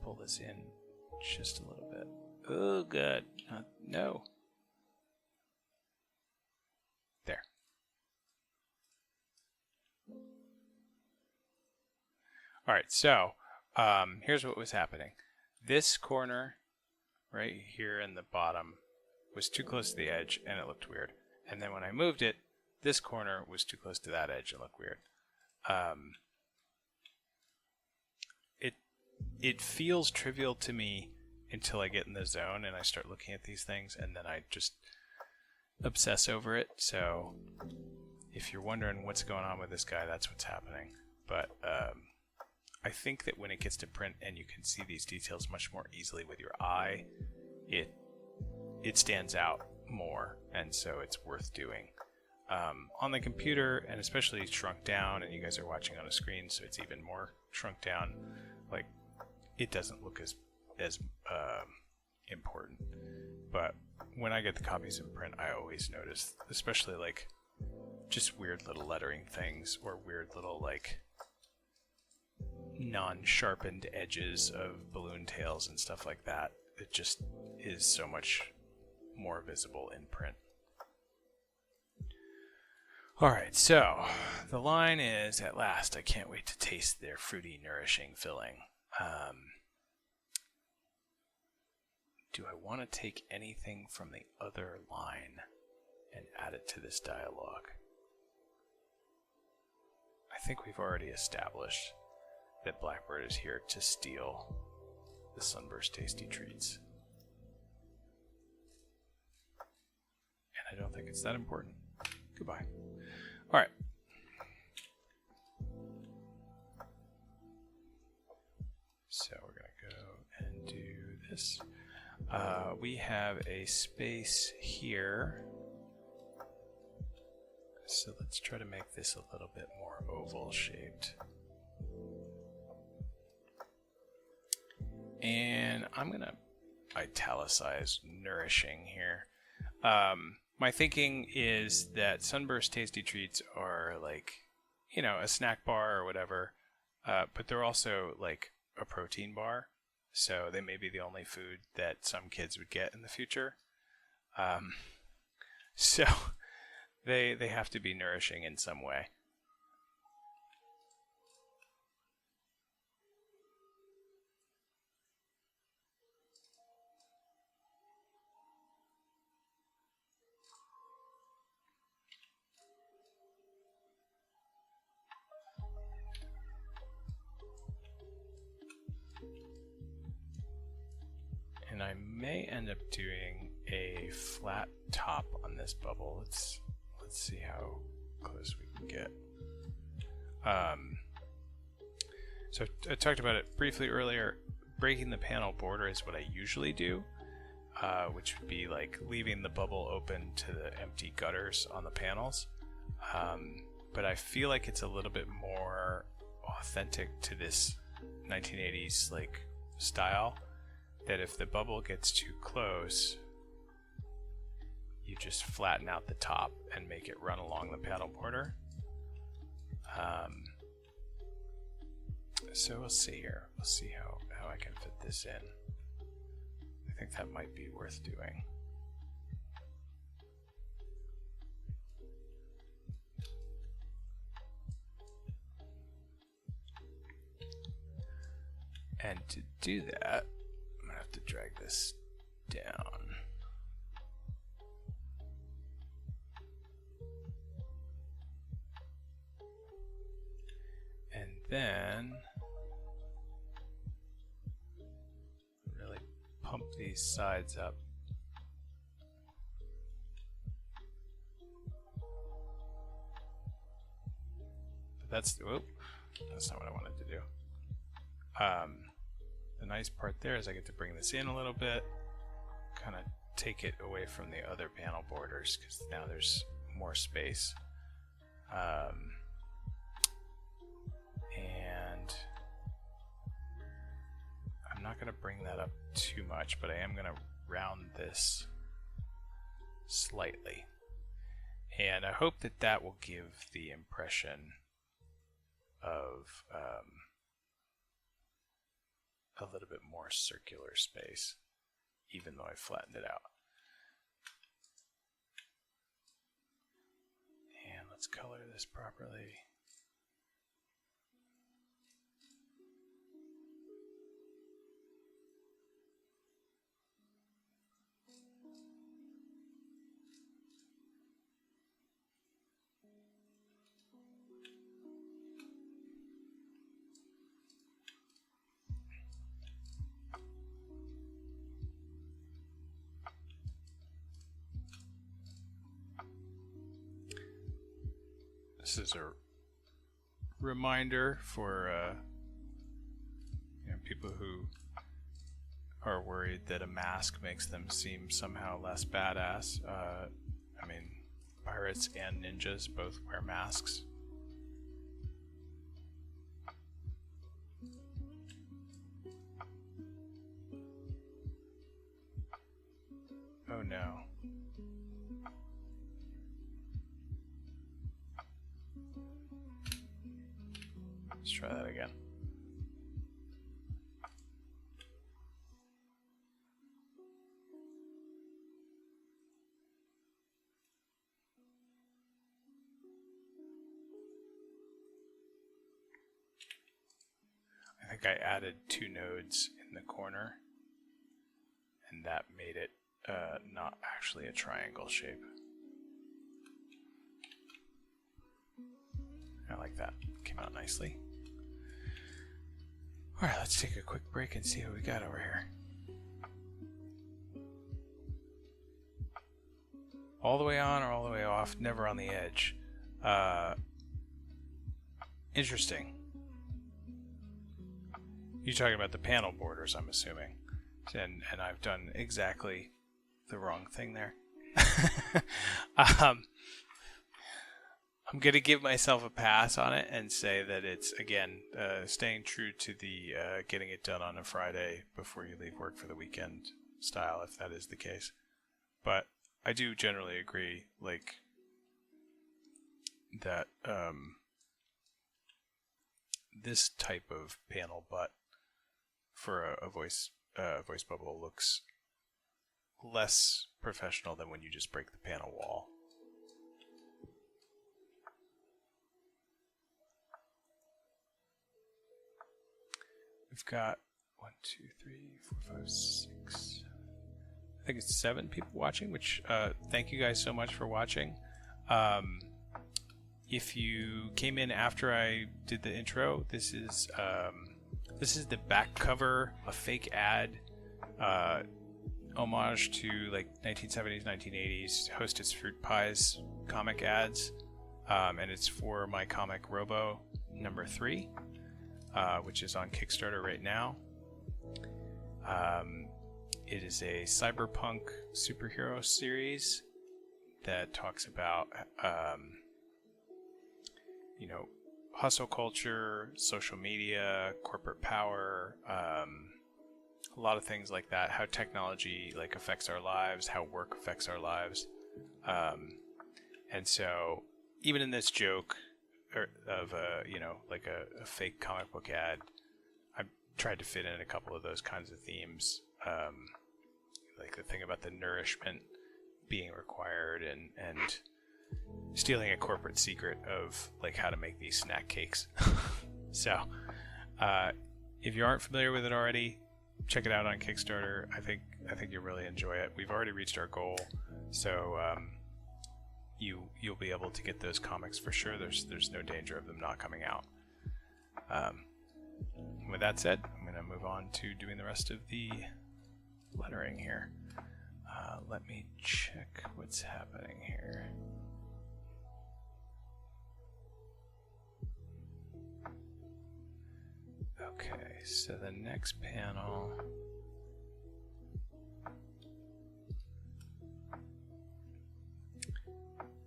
pull this in just a little bit. Oh god, no. There. All right, so here's what was happening. This corner right here in the bottom was too close to the edge and it looked weird. And then when I moved it, this corner was too close to that edge and looked weird. It feels trivial to me until I get in the zone and I start looking at these things, and then I just obsess over it. So if you're wondering what's going on with this guy, that's what's happening. But I think that when it gets to print and you can see these details much more easily with your eye, it stands out more, and so it's worth doing. On the computer, and especially shrunk down, and you guys are watching on a screen, so it's even more shrunk down, like it doesn't look as important. But when I get the copies in print, I always notice, especially like just weird little lettering things or weird little like non-sharpened edges of balloon tails and stuff like that. It just is so much more visible in print. Alright, so the line is, at last, I can't wait to taste their fruity, nourishing filling. Do I want to take anything from the other line and add it to this dialogue? I think we've already established that Blackbird is here to steal the Sunburst Tasty Treats. And I don't think it's that important. Goodbye. Alright. So we're going to go and do this. We have a space here. So let's try to make this a little bit more oval shaped. And I'm going to italicize nourishing here. My thinking is that Sunburst Tasty Treats are like, you know, a snack bar or whatever, but they're also like a protein bar. So they may be the only food that some kids would get in the future. So they have to be nourishing in some way. And I may end up doing a flat top on this bubble. Let's see how close we can get. So I talked about it briefly earlier. Breaking the panel border is what I usually do, which would be like leaving the bubble open to the empty gutters on the panels. But I feel like it's a little bit more authentic to this 1980s like style, that if the bubble gets too close, you just flatten out the top and make it run along the panel border. So we'll see here. We'll see how I can fit this in. I think that might be worth doing. And to do that, I'm going to have to drag this down. And then really pump these sides up. But that's not what I wanted to do. The nice part there is I get to bring this in a little bit, kind of take it away from the other panel borders, because now there's more space. And I'm not going to bring that up too much, but I am going to round this slightly. And I hope that that will give the impression of a little bit more circular space, even though I flattened it out. And let's color this properly. This is a reminder for people who are worried that a mask makes them seem somehow less badass. I mean, pirates and ninjas both wear masks. Oh no. Let's try that again. like I added 2 nodes in the corner, and that made it not actually a triangle shape. I like that. Came out nicely. Alright, let's take a quick break and see what we got over here. All the way on or all the way off, never on the edge. Interesting. You're talking about the panel borders, I'm assuming. And I've done exactly the wrong thing there. I'm going to give myself a pass on it and say that it's, again, staying true to the getting it done on a Friday before you leave work for the weekend style, if that is the case. But I do generally agree, like, that this type of panel butt for a voice bubble looks less professional than when you just break the panel wall. We've got 1, 2, 3, 4, 5, 6. I think it's 7 people watching, which thank you guys so much for watching. If you came in after I did the intro, this is the back cover, a fake ad, homage to like 1970s, 1980s Hostess Fruit Pies comic ads, and it's for my comic Robo #3, which is on Kickstarter right now. It is a cyberpunk superhero series that talks about, hustle culture, social media, corporate power, a lot of things like that. How technology like affects our lives, how work affects our lives, and so even in this joke of a fake comic book ad, I tried to fit in a couple of those kinds of themes. Like the thing about the nourishment being required and stealing a corporate secret of like how to make these snack cakes. So if you aren't familiar with it already, check it out on Kickstarter. I think you'll really enjoy it. We've already reached our goal, so you'll be able to get those comics for sure. There's no danger of them not coming out. With that said, I'm going to move on to doing the rest of the lettering here. Let me check what's happening here. Okay, so the next panel.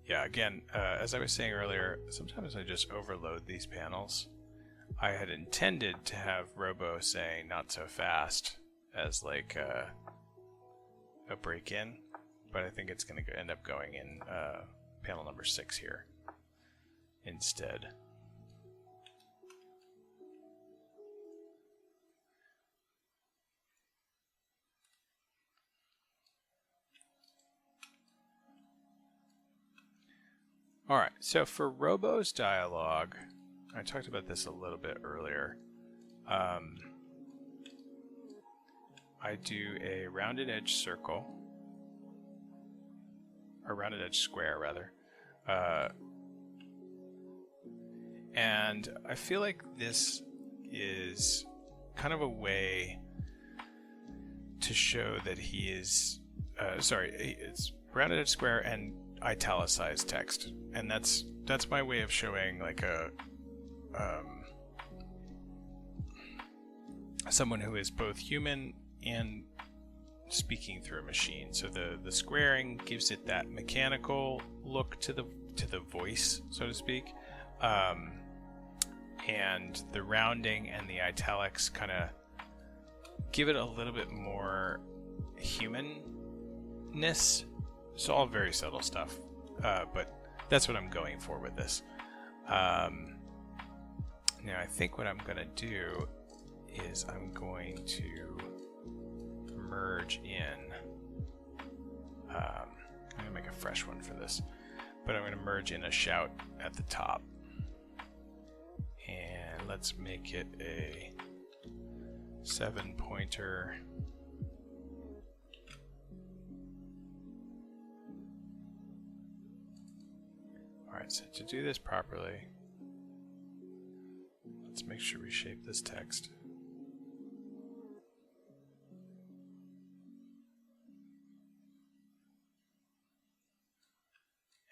Yeah, again, as I was saying earlier, sometimes I just overload these panels. I had intended to have Robo saying "not so fast" as like a break-in, but I think it's going to end up going in panel number 6 here instead. Alright, so for Robo's dialogue, I talked about this a little bit earlier. I do a rounded edge circle, or rounded edge square rather, and I feel like this is kind of a way to show that he is, it's rounded edge square and italicized text, and that's my way of showing like a someone who is both human and speaking through a machine. So the squaring gives it that mechanical look to the voice, so to speak, and the rounding and the italics kind of give it a little bit more humanness. It's all very subtle stuff, but that's what I'm going for with this. Now I think what I'm going to do is I'm going to merge in, I'm going to make a fresh one for this, but I'm going to merge in a shout at the top, and let's make it a 7-pointer. Alright, so to do this properly, let's make sure we shape this text.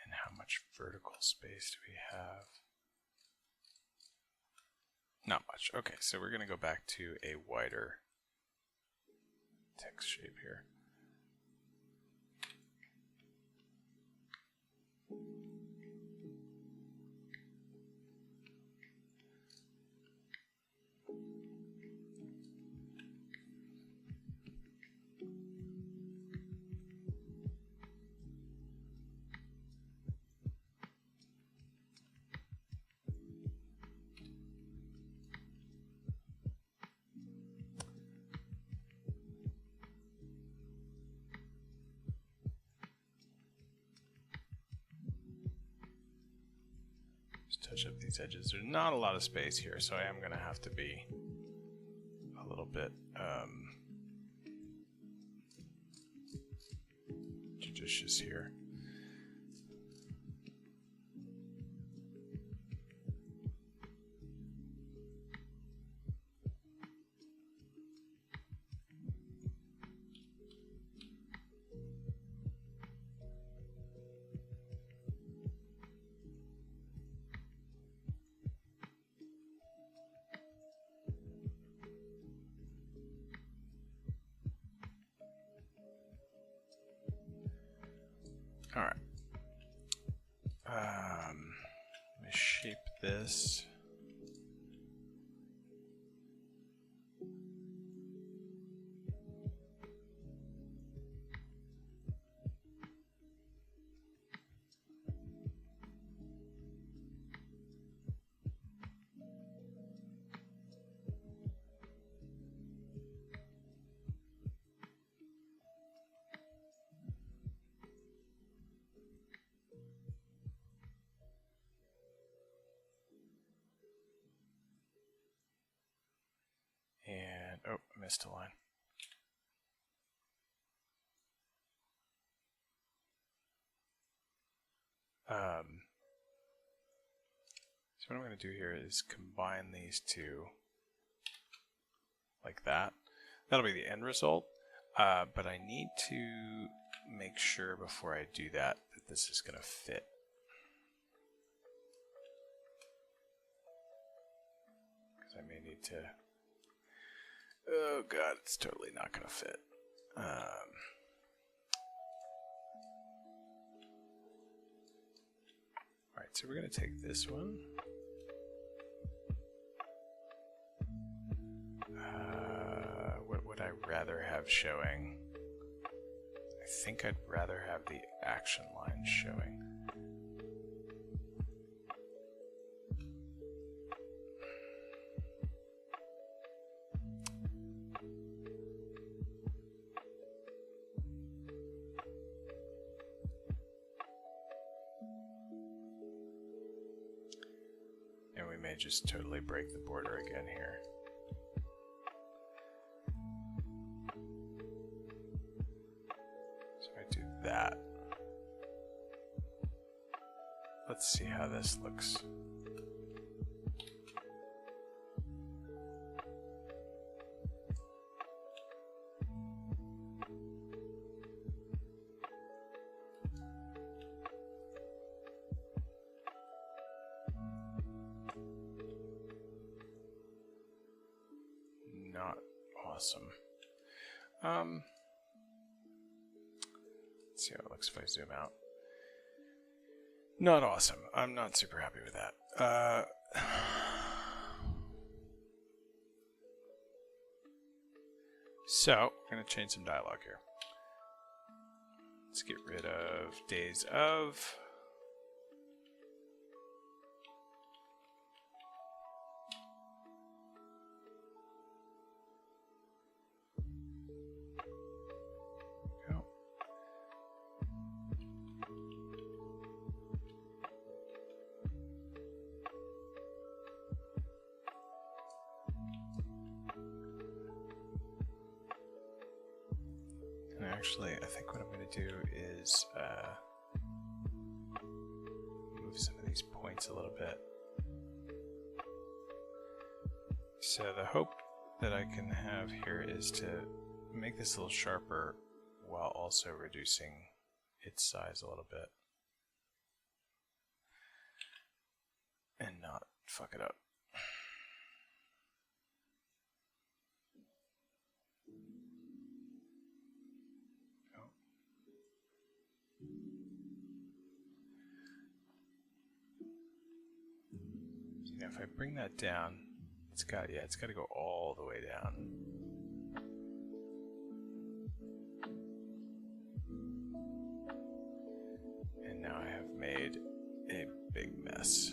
And how much vertical space do we have? Not much. Okay, so we're going to go back to a wider text shape here. Touch up these edges. There's not a lot of space here, so I am going to have to be a little bit judicious here. All right. Let me shape this. And, oh, I missed a line. So what I'm going to do here is combine these two like that. That'll be the end result. But I need to make sure before I do that that this is going to fit. Because I may need to... Oh god, it's totally not going to fit. Alright, so we're going to take this one. What would I rather have showing? I think I'd rather have the action line showing. Just totally break the border again here. So I do that. Let's see how this looks. Not awesome. Let's see how it looks if I zoom out. Not awesome. I'm not super happy with that. So, we're going to change some dialogue here. Let's get rid of days of. Actually, I think what I'm going to do is move some of these points a little bit. So the hope that I can have here is to make this a little sharper while also reducing its size a little bit. And not fuck it up. So if I bring that down, it's got to go all the way down. And now I have made a big mess.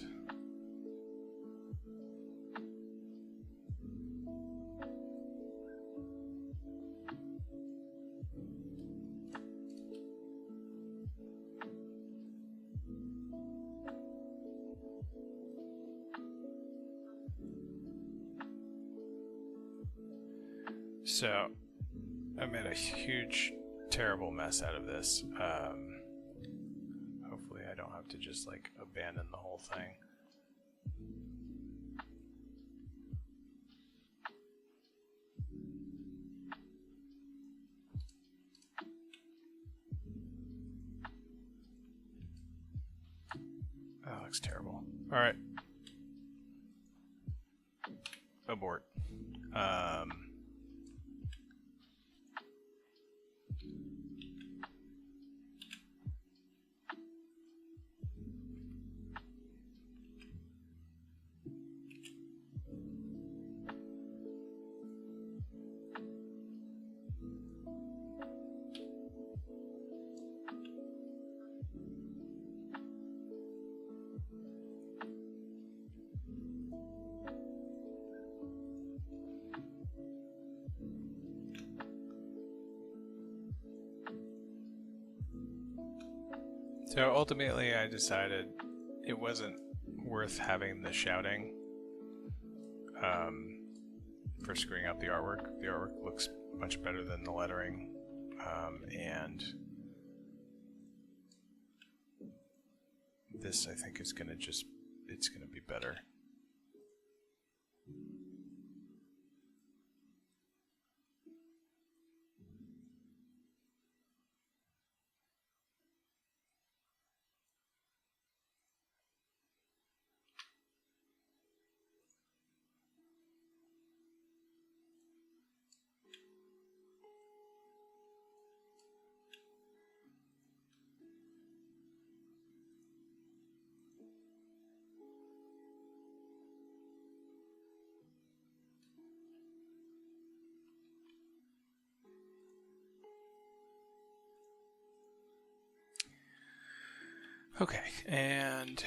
So I made a huge, terrible mess out of this. Hopefully I don't have to just like abandon the whole thing. That looks terrible. All right. Abort. So ultimately I decided it wasn't worth having the shouting for screwing up the artwork. The artwork looks much better than the lettering, and this I think is going to it's going to be better. Okay, and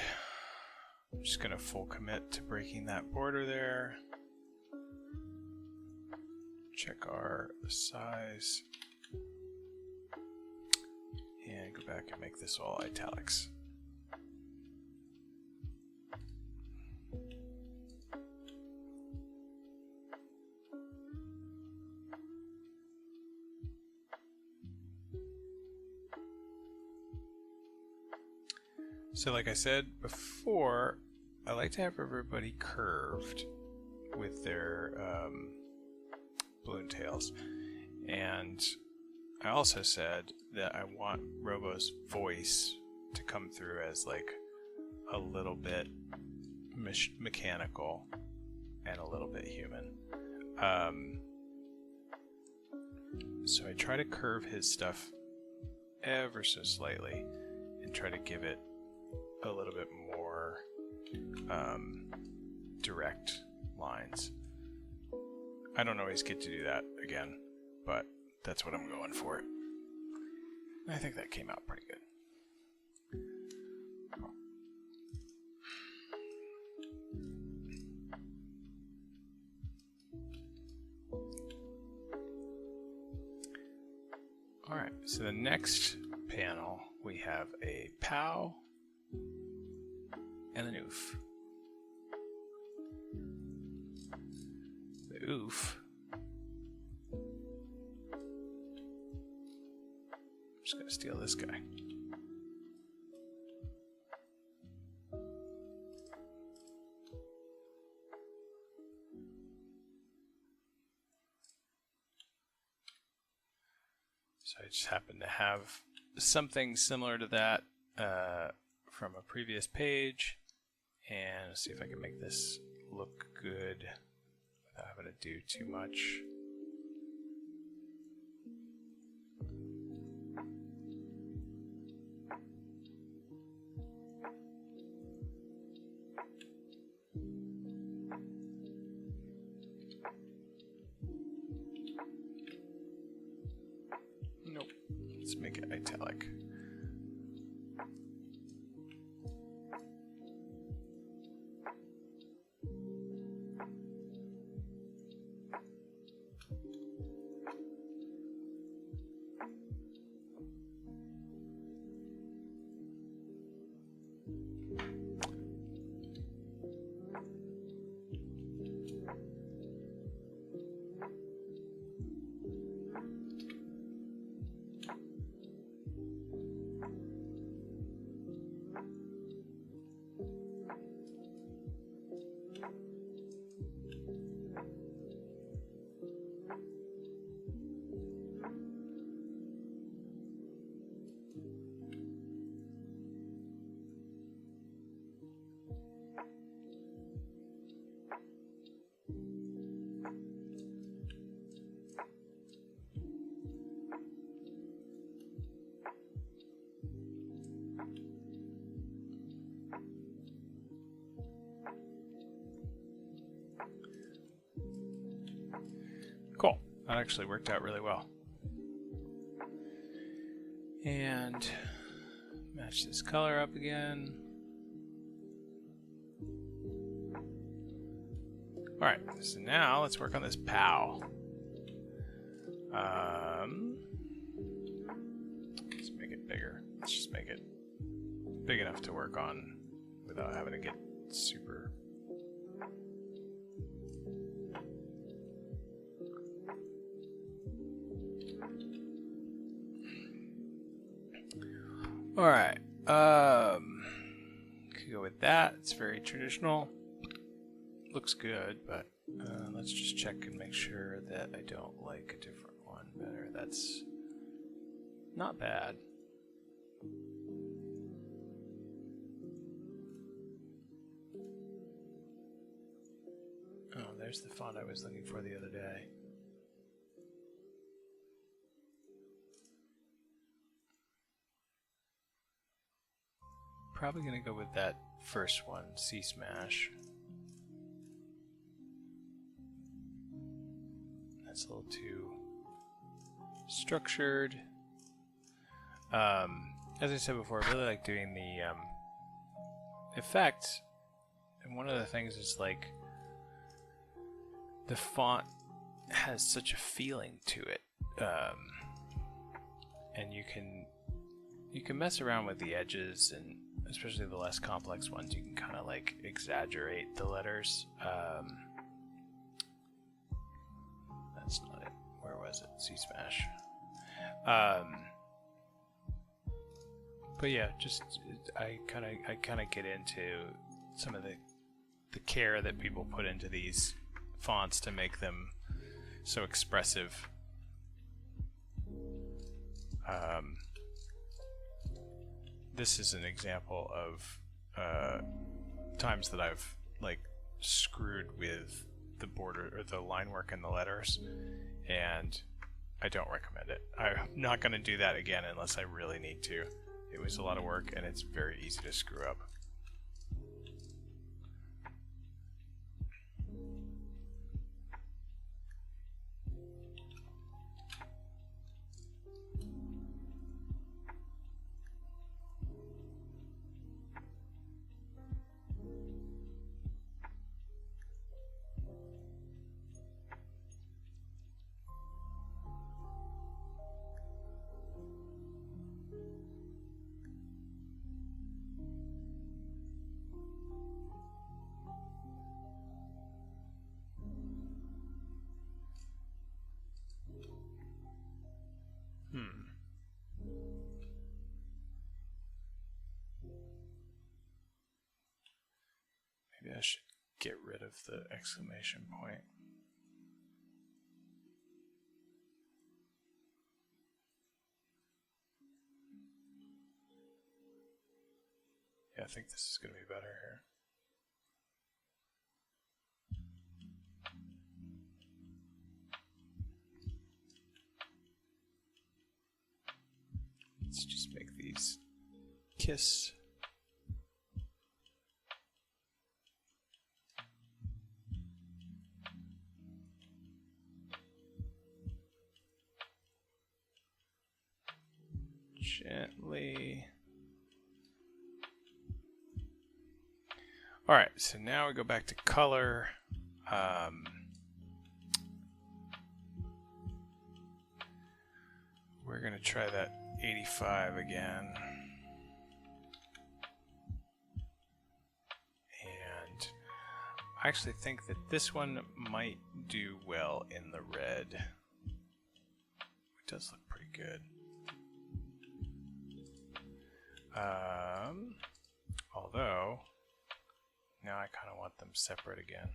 I'm just going to full commit to breaking that border there. Check our size. And go back and make this all italics. So like I said before, I like to have everybody curved with their balloon tails. And I also said that I want Robo's voice to come through as like a little bit mechanical and a little bit human. So I try to curve his stuff ever so slightly and try to give it a little bit more direct lines. I don't always get to do that again, but that's what I'm going for. I think that came out pretty good. Alright, so the next panel we have a POW and an OOF. The OOF just going to steal this guy. So I just happen to have something similar to that from a previous page, and let's see if I can make this look good without having to do too much. Nope. Let's make it italic. Cool. That actually worked out really well. And match this color up again. Alright, so now let's work on this POW. Let's make it bigger. Let's just make it big enough to work on without having to get super... Alright, could go with that. It's very traditional. Looks good, but let's just check and make sure that I don't like a different one better. That's not bad. Oh, there's the font I was looking for the other day. Probably gonna go with that first one, C Smash. That's a little too structured. As I said before, I really like doing the effects, and one of the things is like the font has such a feeling to it, and you can mess around with the edges, and especially the less complex ones, you can kind of like exaggerate the letters. That's not it. Where was it? C Smash. But yeah, just I kind of get into some of the care that people put into these fonts to make them so expressive. This is an example of times that I've like screwed with the border or the line work in the letters, and I don't recommend it. I'm not going to do that again unless I really need to. It was a lot of work, and it's very easy to screw up. Maybe I should get rid of the exclamation point. Yeah, I think this is going to be better here. Let's just make these kiss. Gently. All right, so now we go back to color. We're going to try that 85 again. And I actually think that this one might do well in the red. It does look pretty good. Although, now I kind of want them separate again.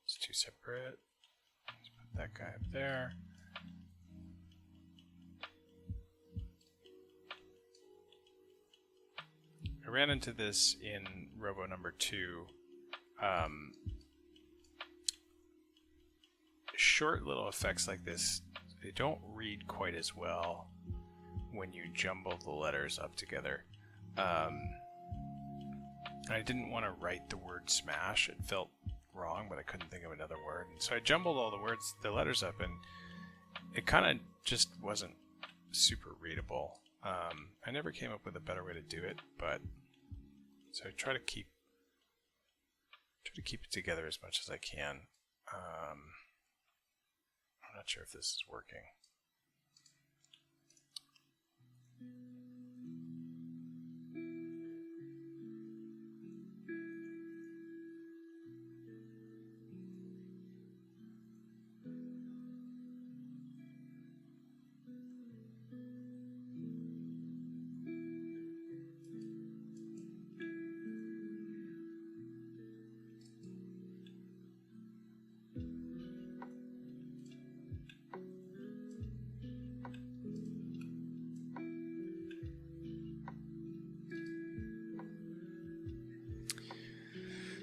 It's two separate. Let's put that guy up there. I ran into this in Robo number 2. Short little effects like this, they don't read quite as well when you jumble the letters up together. I didn't want to write the word smash. It felt wrong, but I couldn't think of another word. And so I jumbled all the letters up, and it kind of just wasn't super readable. I never came up with a better way to do it, but so I try to keep it together as much as I can. I'm not sure if this is working.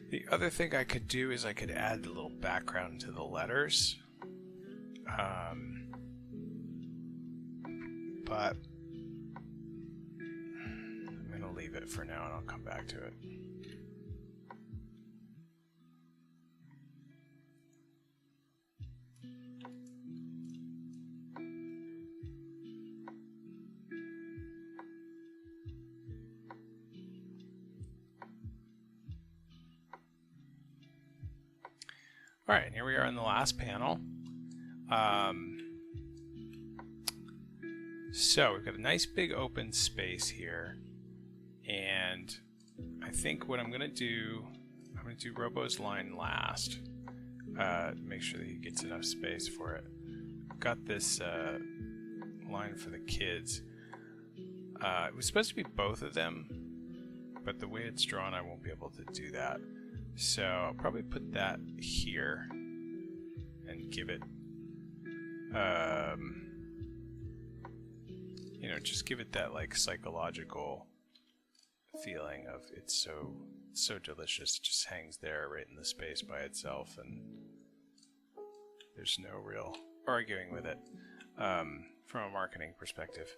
The other thing I could do is I could add a little background to the letters. But I'm going to leave it for now and I'll come back to it. All right, here we are in the last panel. So we've got a nice big open space here, and I think what I'm going to do Robo's line last. Make sure that he gets enough space for it. I've got this line for the kids. It was supposed to be both of them, but the way it's drawn, I won't be able to do that. So I'll probably put that here and give it, just give it that like psychological feeling of it's so delicious. It just hangs there right in the space by itself, and there's no real arguing with it from a marketing perspective.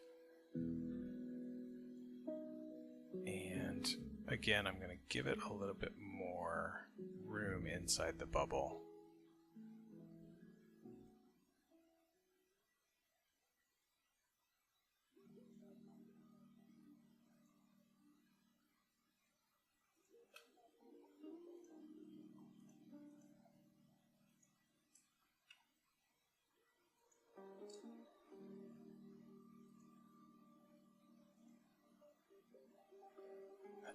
And again, I'm going to give it a little bit more room inside the bubble.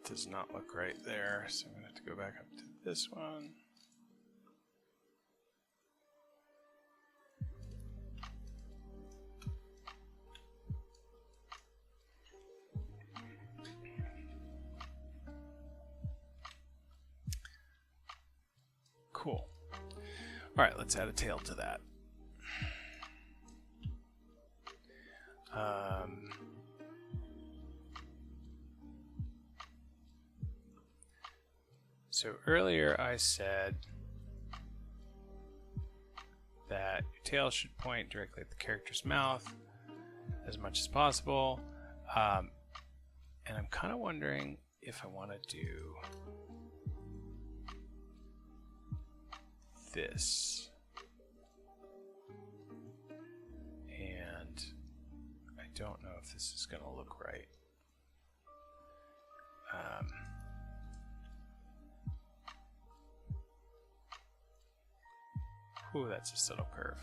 Does not look right there, so I'm going to have to go back up to this one. Cool. All right, let's add a tail to that. So earlier I said that your tail should point directly at the character's mouth as much as possible. And I'm kind of wondering if I want to do this. And I don't know if this is going to look right. Ooh, that's a subtle curve.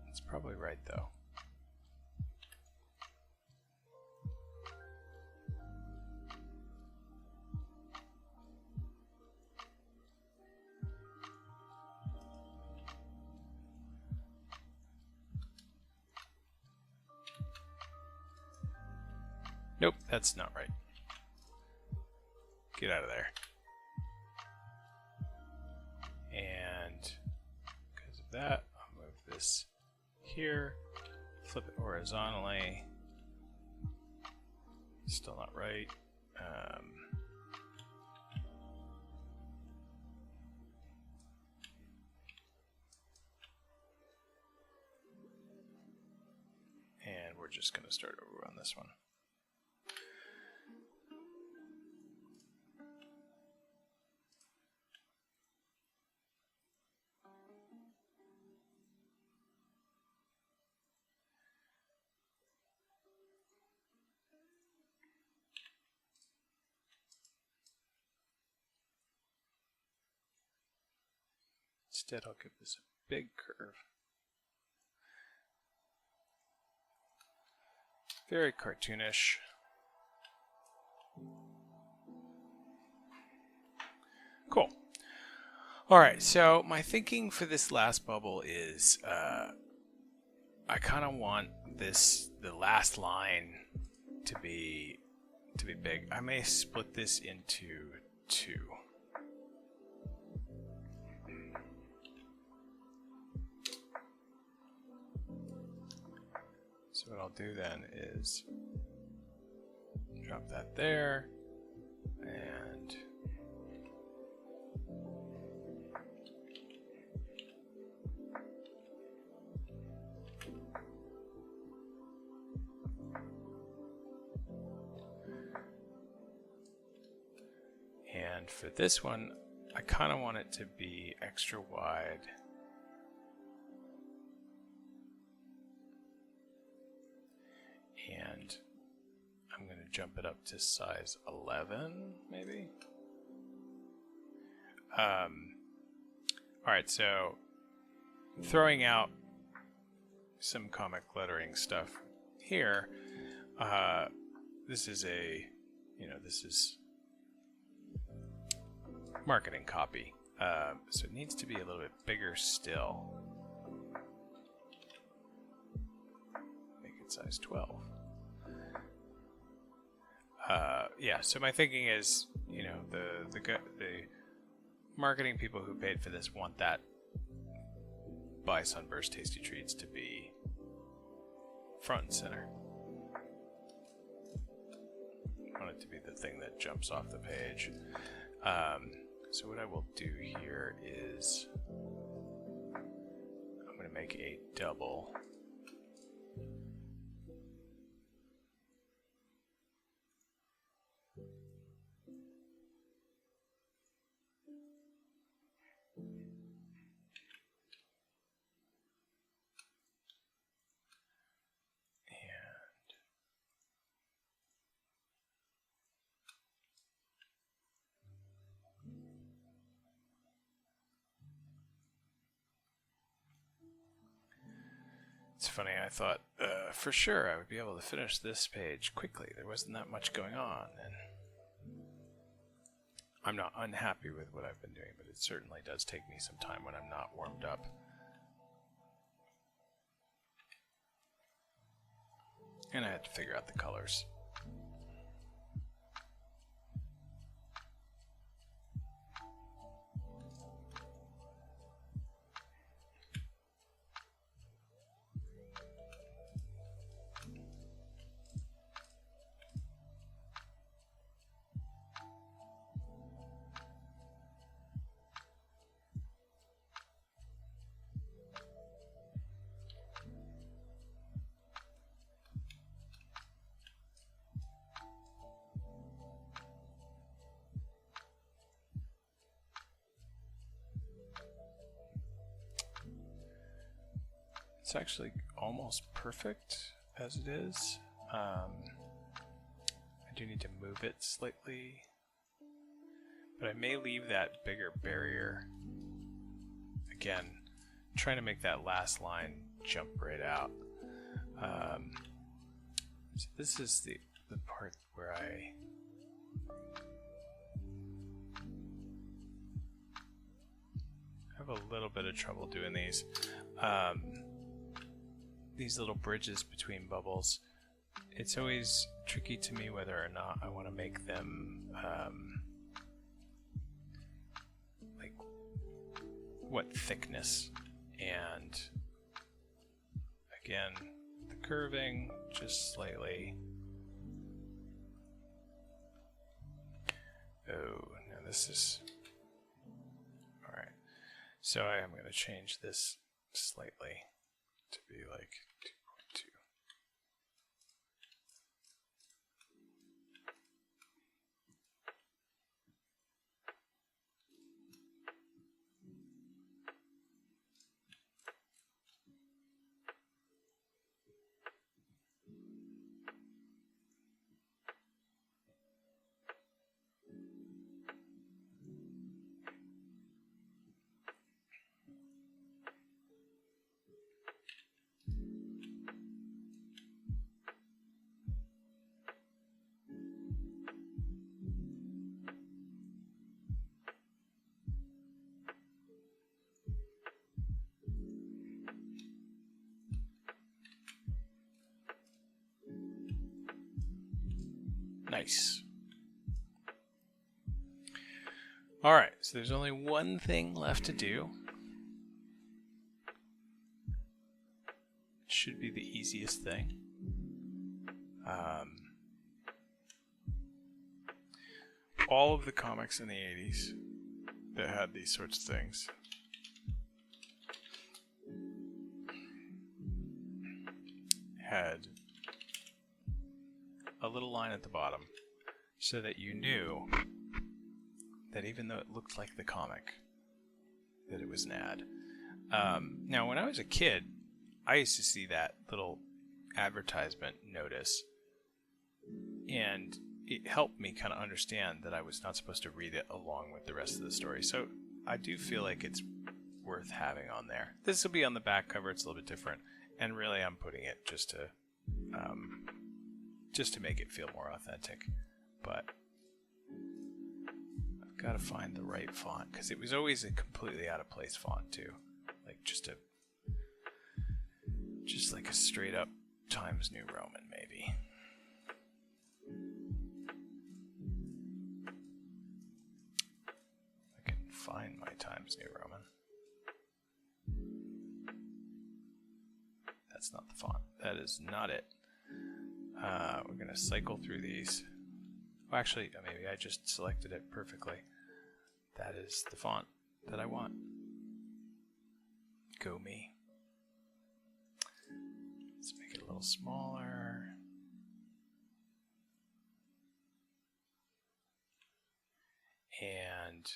It's probably right though. Nope, that's not right. Get out of there. And because of that, I'll move this here, flip it horizontally. Still not right. And we're just going to start over on this one. Instead, I'll give this a big curve. Very cartoonish. Cool. All right, so my thinking for this last bubble is I kind of want the last line to be big. I may split this into two. So what I'll do then is drop that there, and for this one, I kind of want it to be extra wide. And I'm going to jump it up to size 11, maybe. All right, so throwing out some comic lettering stuff here. This is this is marketing copy, so it needs to be a little bit bigger still. Make it size 12. Yeah, so my thinking is, the marketing people who paid for this want that Buy Sunburst Tasty Treats to be front and center. I want it to be the thing that jumps off the page. So what I will do here is I'm going to make a double. It's funny, I thought for sure I would be able to finish this page quickly. There wasn't that much going on, and I'm not unhappy with what I've been doing, but it certainly does take me some time when I'm not warmed up. And I had to figure out the colors. It's actually almost perfect as it is. I do need to move it slightly, but I may leave that bigger barrier. Again, trying to make that last line jump right out. So this is the part where I have a little bit of trouble doing these. These little bridges between bubbles. It's always tricky to me whether or not I want to make them like what thickness, and again the curving just slightly. Oh, now this is alright. So I am going to change this slightly to be like 2.2. Nice. Alright, so there's only one thing left to do. It should be the easiest thing. All of the comics in the 80s that had these sorts of things had a little line at the bottom so that you knew that even though it looked like the comic, that it was an ad. Now, when I was a kid, I used to see that little advertisement notice, and it helped me kind of understand that I was not supposed to read it along with the rest of the story. So I do feel like it's worth having on there. This will be on the back cover. It's a little bit different, and really I'm putting it just to make it feel more authentic. But I've got to find the right font, because it was always a completely out of place font too, like just like a straight up Times New Roman maybe. I can find my Times New Roman. That's not the font. That is not it. We're going to cycle through these. Well, actually, maybe I just selected it perfectly. That is the font that I want. Go me. Let's make it a little smaller. And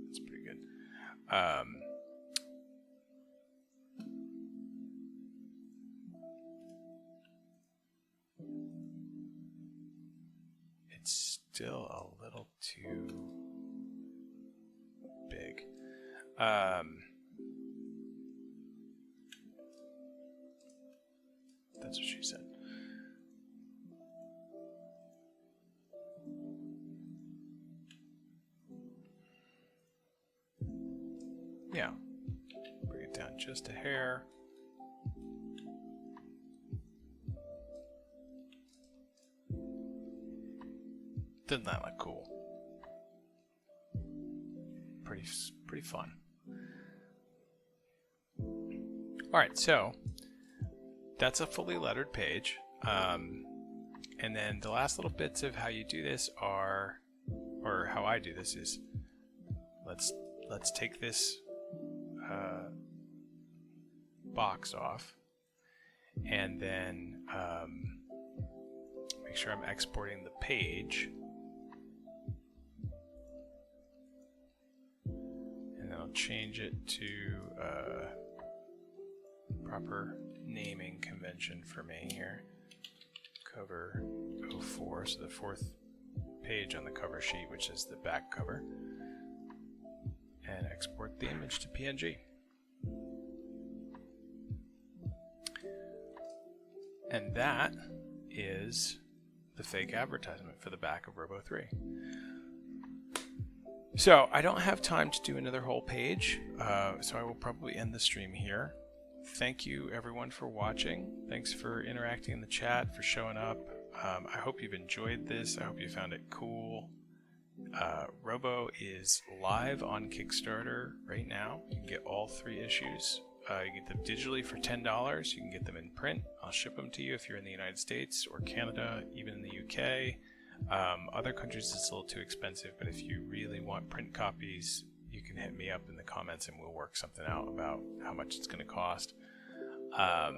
that's pretty good. It's still a little too big. That's what she said. Yeah. Bring it down just a hair. Doesn't that look cool? Pretty fun. Alright, so that's a fully lettered page. And then the last little bits of how you do this are, or how I do this is, let's take this box off, and then make sure I'm exporting the page. change it to proper naming convention for me here. Cover 04, so the fourth page on the cover sheet, which is the back cover, and export the image to PNG. And that is the fake advertisement for the back of Robo 3. So I don't have time to do another whole page, so I will probably end the stream here. Thank you everyone for watching. Thanks for interacting in the chat, for showing up. I hope you've enjoyed this. I hope you found it cool. Robo is live on Kickstarter right now. You can get all 3 issues. You can get them digitally for $10. You can get them in print. I'll ship them to you if you're in the United States or Canada, even in the UK. Other countries it's a little too expensive, but if you really want print copies, you can hit me up in the comments and we'll work something out about how much it's going to cost. I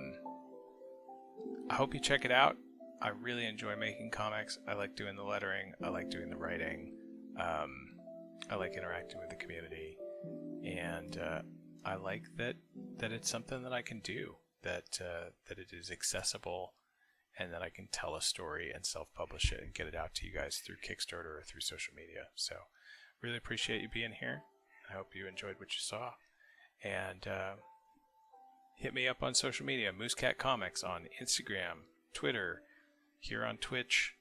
hope you check it out. I really enjoy making comics. I like doing the lettering. I like doing the writing. I like interacting with the community. And I like that it's something that I can do, that it is accessible, and that I can tell a story and self-publish it and get it out to you guys through Kickstarter or through social media. So really appreciate you being here. I hope you enjoyed what you saw. And hit me up on social media, Moosecat Comics on Instagram, Twitter, here on Twitch.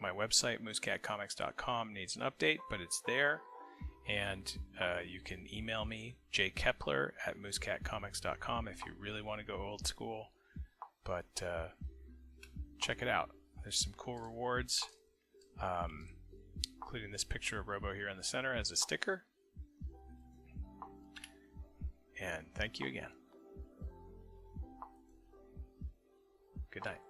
My website, moosecatcomics.com, needs an update, but it's there. And you can email me, jkeppler@moosecatcomics.com, if you really want to go old school. But check it out. There's some cool rewards, including this picture of Robo here in the center as a sticker. And thank you again. Good night.